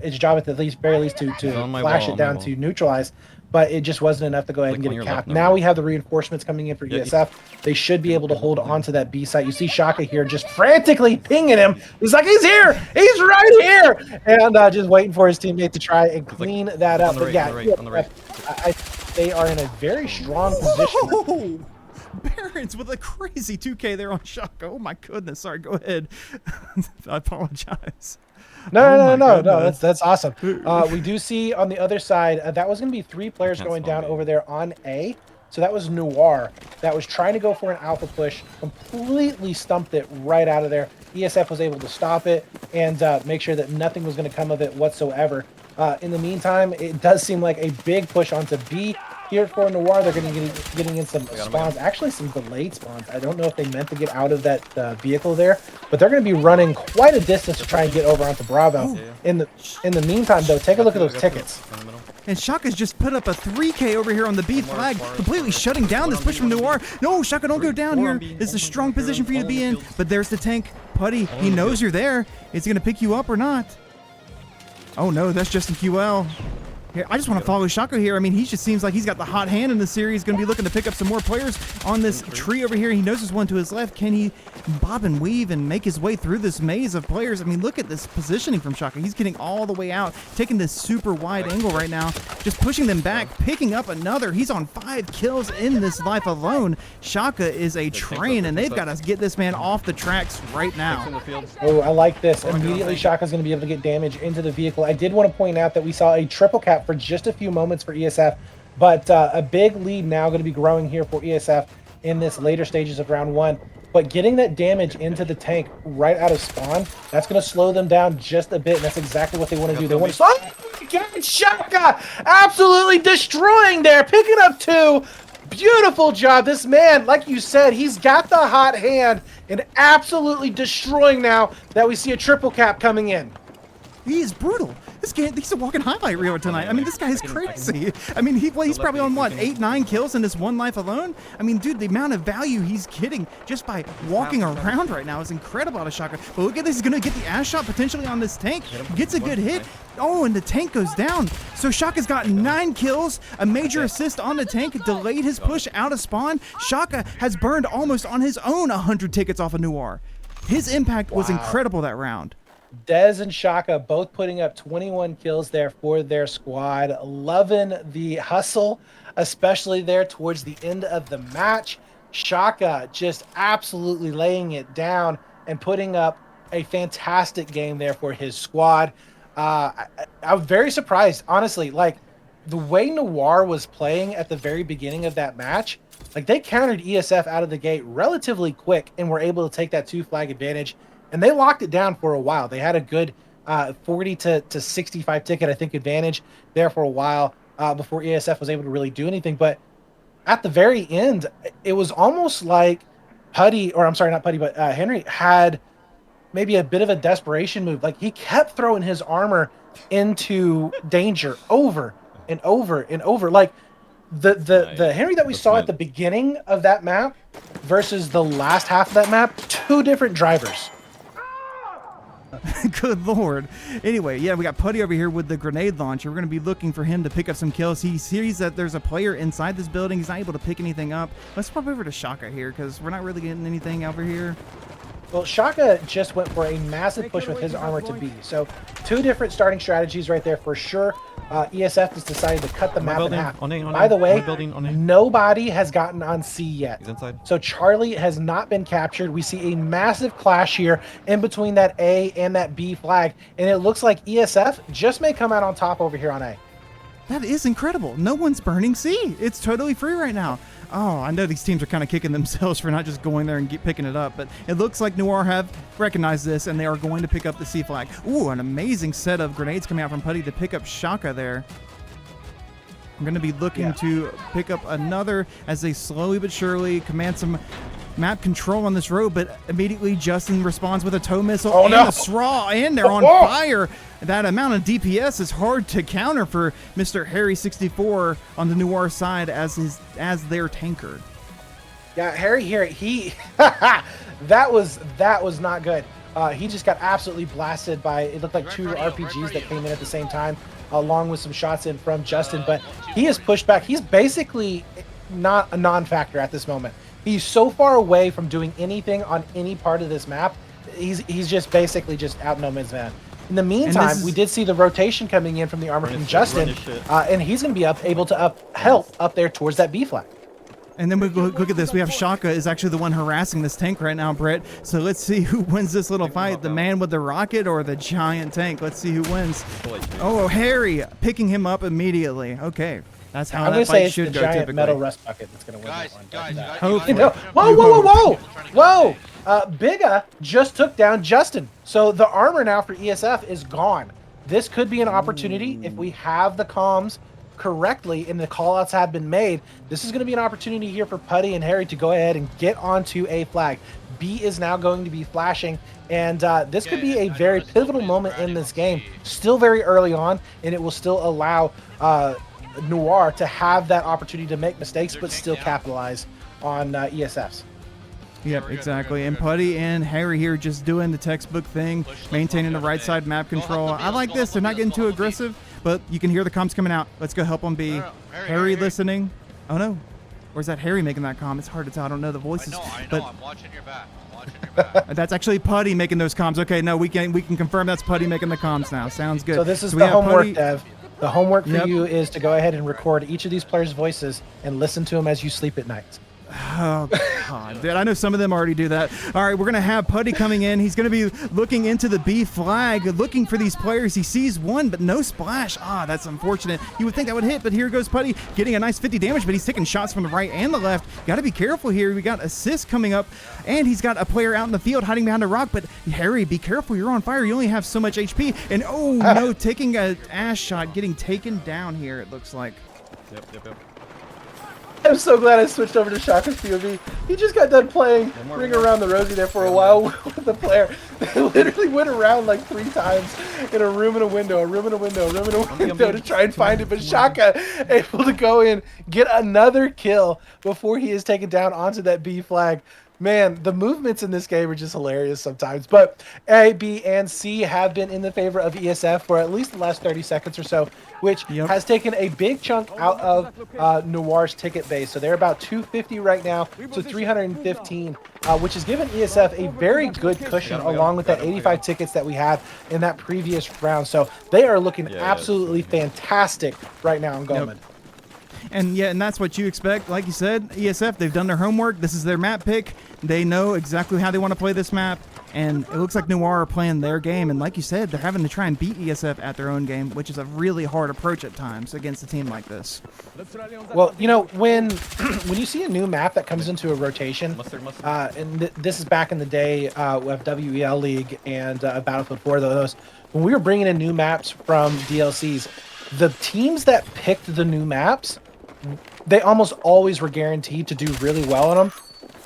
its job at the very least to flash it down to neutralize. But it just wasn't enough to go ahead and get it capped. Now we have the reinforcements coming in for ESF. They should be able to hold on to that B site. You see Shaka here just frantically pinging him. He's like, he's here! He's right here! And just waiting for his teammate to try and clean that up. But yeah, they are in a very strong position. Barons with a crazy 2K there on Shaka. Oh my goodness. Sorry, go ahead. I apologize. No, that's awesome. We do see on the other side, that was going to be 3 players going down over there on A. So that was NOIR that was trying to go for an alpha push, completely stumped it right out of there. ESF was able to stop it and make sure that nothing was going to come of it whatsoever. In the meantime, it does seem like a big push onto B. Here for NOIR, they're going to be getting in some spawns, actually some delayed spawns. I don't know if they meant to get out of that vehicle there, but they're going to be running quite a distance to try and get over onto Bravo. In the meantime, though, take a look at those tickets. And Shaka's just put up a 3K over here on the B flag, completely shutting down this push from NOIR. No, Shaka, don't go down here. This is a strong position for you to be in, but there's the tank. Putty, he knows you're there. Is he going to pick you up or not? Oh, no, that's Justin QL. Here, I just want to follow Shaka here. I mean, he just seems like he's got the hot hand in the series. Going to be looking to pick up some more players on this tree over here. He knows there's one to his left. Can he bob and weave and make his way through this maze of players? I mean, look at this positioning from Shaka. He's getting all the way out, taking this super wide angle right now, just pushing them back, picking up another. He's on 5 kills in this life alone. Shaka is a train, and they've got to get this man off the tracks right now. Oh, I like this. Immediately, Shaka's going to be able to get damage into the vehicle. I did want to point out that we saw a triple cap for just a few moments for ESF, but a big lead now going to be growing here for ESF in this later stages of round 1. But getting that damage into the tank right out of spawn, that's going to slow them down just a bit, and that's exactly what they want to do. They want to... Oh my God, Shaka! Absolutely destroying there, picking up 2. Beautiful job. This man, like you said, he's got the hot hand and absolutely destroying now that we see a triple cap coming in. He is brutal. This game, he's a walking highlight reel tonight. I mean, this guy is crazy. I mean, he's probably on what, 8, 9 kills in this one life alone? I mean, dude, the amount of value he's getting just by walking around right now is incredible out of Shaka. But look at this, he's gonna get the ass shot potentially on this tank. Gets a good hit. Oh, and the tank goes down. So Shaka's got 9 kills, a major assist on the tank, delayed his push out of spawn. Shaka has burned almost on his own 100 tickets off of NOIR. His impact was incredible that round. Dez and Shaka both putting up 21 kills there for their squad. Loving the hustle, especially there towards the end of the match. Shaka just absolutely laying it down and putting up a fantastic game there for his squad. I'm very surprised, honestly. Like, the way NOIR was playing at the very beginning of that match, like, they countered ESF out of the gate relatively quick and were able to take that 2 flag advantage. And they locked it down for a while. They had a good 40 to 65 ticket, I think, advantage there for a while before ESF was able to really do anything. But at the very end, it was almost like Putty, or I'm sorry, not Putty, but Henry had maybe a bit of a desperation move. Like, he kept throwing his armor into danger over and over and over. Like, the Henry that we saw at the beginning of that map versus the last half of that map, 2 different drivers. Good Lord. Anyway, yeah, we got Putty over here with the grenade launcher. We're going to be looking for him to pick up some kills. He sees that there's a player inside this building. He's not able to pick anything up. Let's pop over to Shaka here because we're not really getting anything over here. Well, Shaka just went for a massive push with his armor to B. So 2 different starting strategies right there for sure. ESF has decided to cut the map in half. By the way, nobody has gotten on C yet. He's inside. So Charlie has not been captured. We see a massive clash here in between that A and that B flag. And it looks like ESF just may come out on top over here on A. That is incredible. No one's burning C. It's totally free right now. Oh, I know these teams are kind of kicking themselves for not just going there and picking it up, but it looks like NOIR have recognized this, and they are going to pick up the C flag. Ooh, an amazing set of grenades coming out from Putty to pick up Shaka there. I'm going to be looking to pick up another as they slowly but surely command some map control on this road, but immediately Justin responds with a tow missile and a straw, and they're on fire. That amount of DPS is hard to counter for Mr. Harry64 on the NOIR side as their tanker. Yeah, Harry here, he that was not good. He just got absolutely blasted by, it looked like 2 RPGs that came in at the same time, along with some shots in from Justin, but he is pushed back. He's basically not a non-factor at this moment. He's so far away from doing anything on any part of this map. He's just basically just out no man's land. In the meantime, we did see the rotation coming in from the armor from Justin, and he's going to be able to help up there towards that B flag. And then we look at this. We have Shaka is actually the one harassing this tank right now, Brett. So let's see who wins this little fight, the man with the rocket or the giant tank. Let's see who wins. Oh, Harry picking him up immediately. Okay. That's how that fight should go typically. I'm going to say it's the giant metal rust bucket that's going to win that one. Whoa! Biga just took down Justin. So the armor now for ESF is gone. This could be an opportunity if we have the comms correctly and the callouts have been made. This is going to be an opportunity here for Putty and Harry to go ahead and get onto A flag. B is now going to be flashing, and this could be a very pivotal moment in this game. Still very early on, and it will still allow NOIR to have that opportunity to make mistakes but still capitalize on ESFs. Yep, exactly. And Putty and Harry here just doing the textbook thing, maintaining the right side map control. I like this. They're not getting too aggressive, but you can hear the comms coming out. Let's go help on B. Harry listening. Oh, no. Or is that Harry making that comm? It's hard to tell. I don't know the voices. I know. But I'm watching your back. that's actually Putty making those comms. Okay, no, we can confirm that's Putty making the comms now. Sounds good. So this is the homework, Dev. The homework for you is to go ahead and record each of these players' voices and listen to them as you sleep at night. Oh, God, dude, I know some of them already do that. All right, we're going to have Putty coming in. He's going to be looking into the B flag, looking for these players. He sees one, but no splash. Ah, that's unfortunate. You would think that would hit, but here goes Putty getting a nice 50 damage, but he's taking shots from the right and the left. Got to be careful here. We got assists coming up, and he's got a player out in the field hiding behind a rock, but Harry, be careful. You're on fire. You only have so much HP, and oh, no, taking an ass shot, getting taken down here, it looks like. Yep. I'm so glad I switched over to Shaka's POV. He just got done playing Ring Around the Rosie there for a while with the player. They literally went around like 3 times in a room and a window, a room and a window, a room and a window to try and find it. But Shaka able to go in, get another kill before he is taken down onto that B flag. Man, the movements in this game are just hilarious sometimes. But A, B, and C have been in the favor of ESF for at least the last 30 seconds or so, which has taken a big chunk out of NOIR's ticket base. So they're about 250 right now to 315, which has given ESF a very good cushion along with that 85 tickets that we had in that previous round. So they are looking absolutely fantastic right now in Goldman. And and that's what you expect. Like you said, ESF, they've done their homework. This is their map pick. They know exactly how they want to play this map. And it looks like NOIR are playing their game. And like you said, they're having to try and beat ESF at their own game, which is a really hard approach at times against a team like this. Well, you know, when you see a new map that comes into a rotation, and this is back in the day of WEL League and Battlefield 4, those, when we were bringing in new maps from DLCs, the teams that picked the new maps, they almost always were guaranteed to do really well on them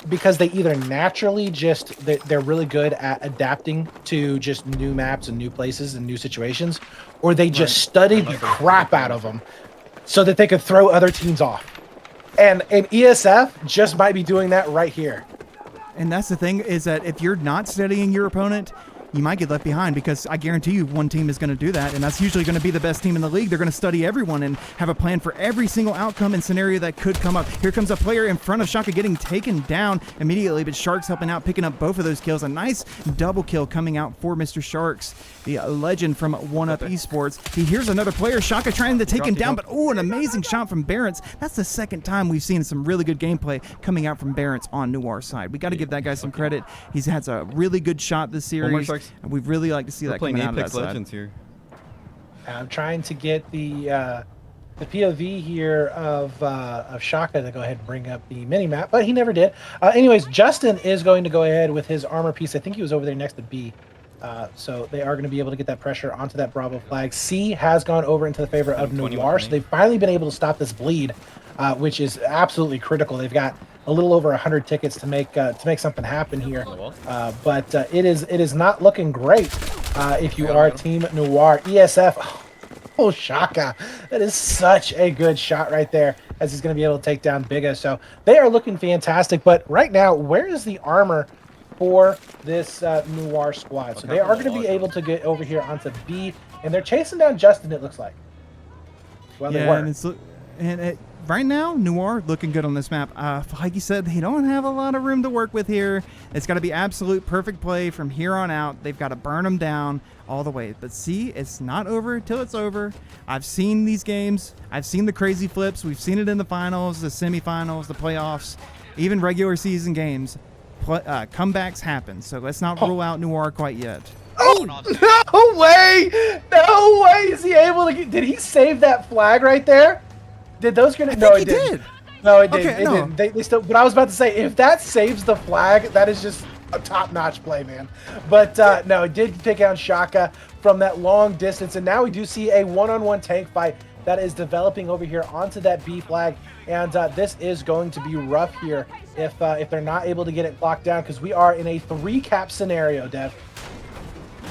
because they either naturally they're really good at adapting to just new maps and new places and new situations, or they just studied the crap out of them so that they could throw other teams off. And ESF just might be doing that right here. And that's the thing, is that if you're not studying your opponent, you might get left behind, because I guarantee you one team is going to do that, and that's usually going to be the best team in the league. They're going to study everyone and have a plan for every single outcome and scenario that could come up. Here comes a player in front of Shaka getting taken down immediately, but Sharks helping out, picking up both of those kills. A nice double kill coming out for Mr. Sharks, the legend from 1UP Esports. He hears another player, Shaka trying to take him down, but an amazing shot from Barents. That's the second time we've seen some really good gameplay coming out from Barents on NOIR's side. We got to give that guy some credit. He's had a really good shot this series. And we'd really like to see that coming out of that side. Legends here. I'm trying to get the POV here of Shaka to go ahead and bring up the mini map, but he never did. Anyways, Justin is going to go ahead with his armor piece. I think he was over there next to B. So they are going to be able to get that pressure onto that Bravo flag. C has gone over into the favor of NOIR, so they've finally been able to stop this bleed, which is absolutely critical. They've got a little over 100 tickets to make something happen here, but it is not looking great if you are Team NOIR. ESF, oh Shaka, that is such a good shot right there, as he's going to be able to take down Bigga. So they are looking fantastic, but right now, where is the armor for this NOIR squad? So they are going to be able to get over here onto B, and they're chasing down Justin, it looks like. Well, they were. Right now, NOIR looking good on this map. Like you said, they don't have a lot of room to work with here. It's got to be absolute perfect play from here on out. They've got to burn them down all the way. But see, it's not over till it's over. I've seen these games. I've seen the crazy flips. We've seen it in the finals, the semifinals, the playoffs, even regular season games. Comebacks happen. So let's not rule out NOIR quite yet. Oh, no way! No way is he able to get... Did he save that flag right there? Did those grenades? No, it didn't. No, it didn't. Okay, it didn't. They still. But I was about to say, if that saves the flag, that is just a top-notch play, man. But no, it did pick out Shaka from that long distance, and now we do see a one-on-one tank fight that is developing over here onto that B flag, and this is going to be rough here if they're not able to get it locked down, because we are in a 3-cap scenario, Dev.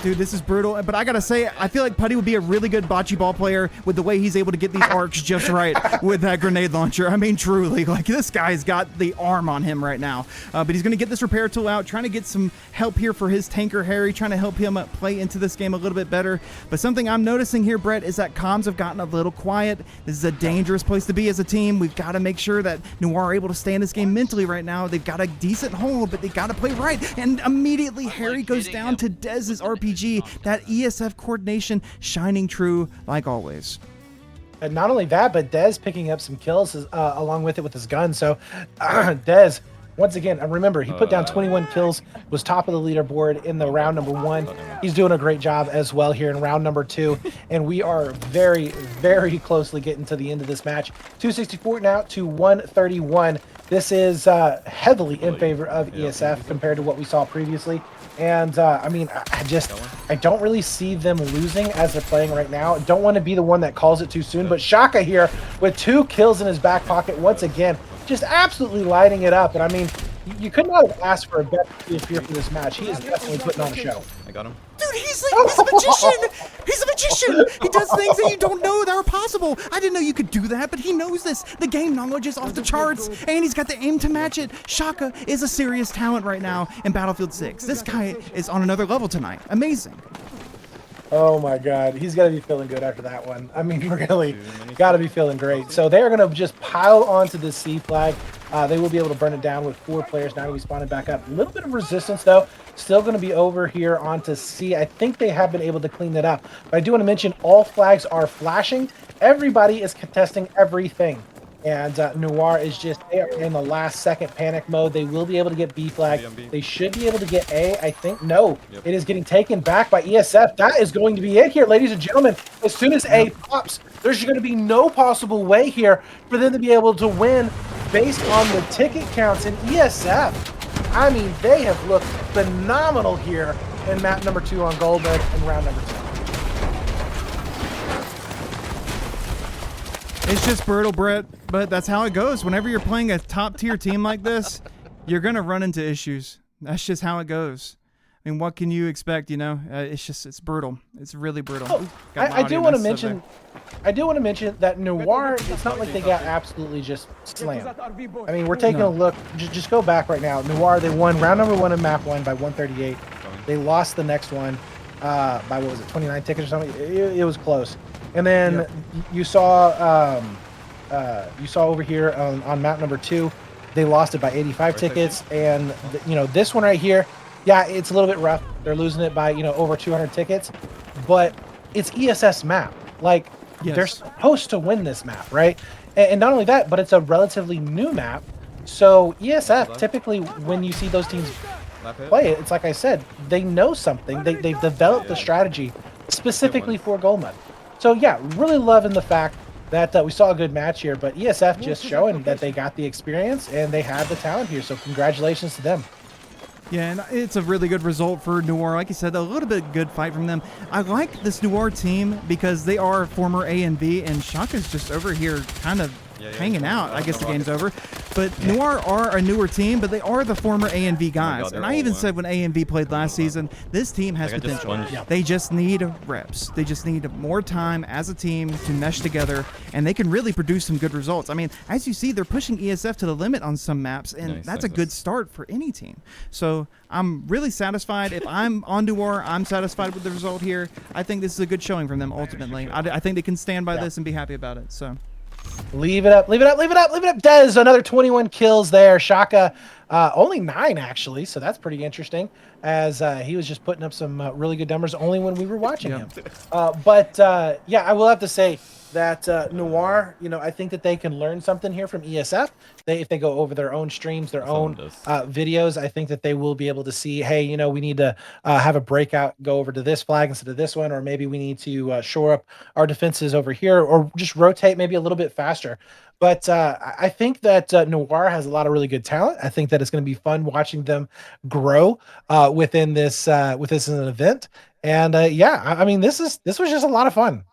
Dude, this is brutal, but I gotta say, I feel like Putty would be a really good bocce ball player with the way he's able to get these arcs just right with that grenade launcher. I mean, truly, like, this guy's got the arm on him right now. But he's gonna get this repair tool out, trying to get some help here for his tanker Harry, trying to help him play into this game a little bit better. But something I'm noticing here, Brett, is that comms have gotten a little quiet. This is a dangerous place to be as a team. We've got to make sure that NOIR are able to stay in this game mentally right now. They've got a decent hold, but they got to play right. And immediately, Harry goes down to Dez's RPG. That ESF coordination shining true like always. And not only that, but Dez picking up some kills along with it with his gun. So Dez, once again, remember, he put down 21 kills, was top of the leaderboard in the round number 1. He's doing a great job as well here in round number 2. And we are very, very closely getting to the end of this match. 264 now to 131. This is heavily in favor of ESF compared to what we saw previously. And I mean, I don't really see them losing as they're playing right now. Don't want to be the one that calls it too soon, but Shaka here with 2 kills in his back pocket once again. just absolutely lighting it up. And I mean, you could not have asked for a better field here for this match. He is definitely putting on a show. I got him. Dude, he's a magician. He's a magician. He does things that you don't know that are possible. I didn't know you could do that, but he knows this. The game knowledge is off the charts, and he's got the aim to match it. Shaka is a serious talent right now in Battlefield 6. This guy is on another level tonight. Amazing. Oh my God, he's got to be feeling good after that one. I mean, really got to be feeling great. So they're going to just pile onto this C flag. They will be able to burn it down with 4 players now. We spawning back up. A little bit of resistance though. Still going to be over here onto C. I think they have been able to clean that up. But I do want to mention all flags are flashing. Everybody is contesting everything. And Noir is just, they are in the last second panic mode. They will be able to get B flag. They should be able to get A, I think. No, it is getting taken back by ESF. That is going to be it here, ladies and gentlemen. As soon as A pops, there's going to be no possible way here for them to be able to win based on the ticket counts in ESF. I mean, they have looked phenomenal here in map number 2 on Goldman in round number 2. It's just brutal, Brett, but that's how it goes. Whenever you're playing a top-tier team like this, you're going to run into issues. That's just how it goes. I mean, what can you expect, you know? It's brutal. It's really brutal. Oh, I do want to mention that Noir, it's not like they got absolutely just slammed. I mean, we're taking a look. Just go back right now. Noir, they won round number 1 in map 1 by 138. They lost the next one by, what was it, 29 tickets or something? It was close. And then you saw over here on map number 2, they lost it by 85 tickets. And you know, this one right here, yeah, it's a little bit rough. They're losing it by, you know, over 200 tickets, but it's ESS map. Like, they're supposed to win this map, right? And not only that, but it's a relatively new map. So ESF, typically when you see those teams play it, it's like I said, they know something. They've developed the strategy specifically for Gold Mud. So yeah, really loving the fact that we saw a good match here, but ESF just showing that they got the experience and they have the talent here. So congratulations to them. Yeah, and it's a really good result for Noir. Like you said, a little bit good fight from them. I like this Noir team because they are former A and B, and Shaka's just over here kind of hanging out. I guess the game's over. But Noir are a newer team, but they are the former A and V guys. And I even said when A and V played last season, this team has potential. They just need reps. They just need more time as a team to mesh together, and they can really produce some good results. I mean, as you see, they're pushing ESF to the limit on some maps, and that's a good start for any team. So I'm really satisfied. If I'm on Noir, I'm satisfied with the result here. I think this is a good showing from them ultimately. I think they can stand by this and be happy about it. So. Leave it up, leave it up, leave it up, leave it up. Dez, another 21 kills there. Shaka, only 9 actually, so that's pretty interesting, as he was just putting up some really good numbers only when we were watching him. But yeah, I will have to say that Noir, you know, I think that they can learn something here from ESF. If they go over their own streams, their own videos, I think that they will be able to see, hey, you know, we need to have a breakout, go over to this flag instead of this one, or maybe we need to shore up our defenses over here, or just rotate maybe a little bit faster. But I think that Noir has a lot of really good talent. I think that it's going to be fun watching them grow within this an event. And yeah, I mean, this was just a lot of fun.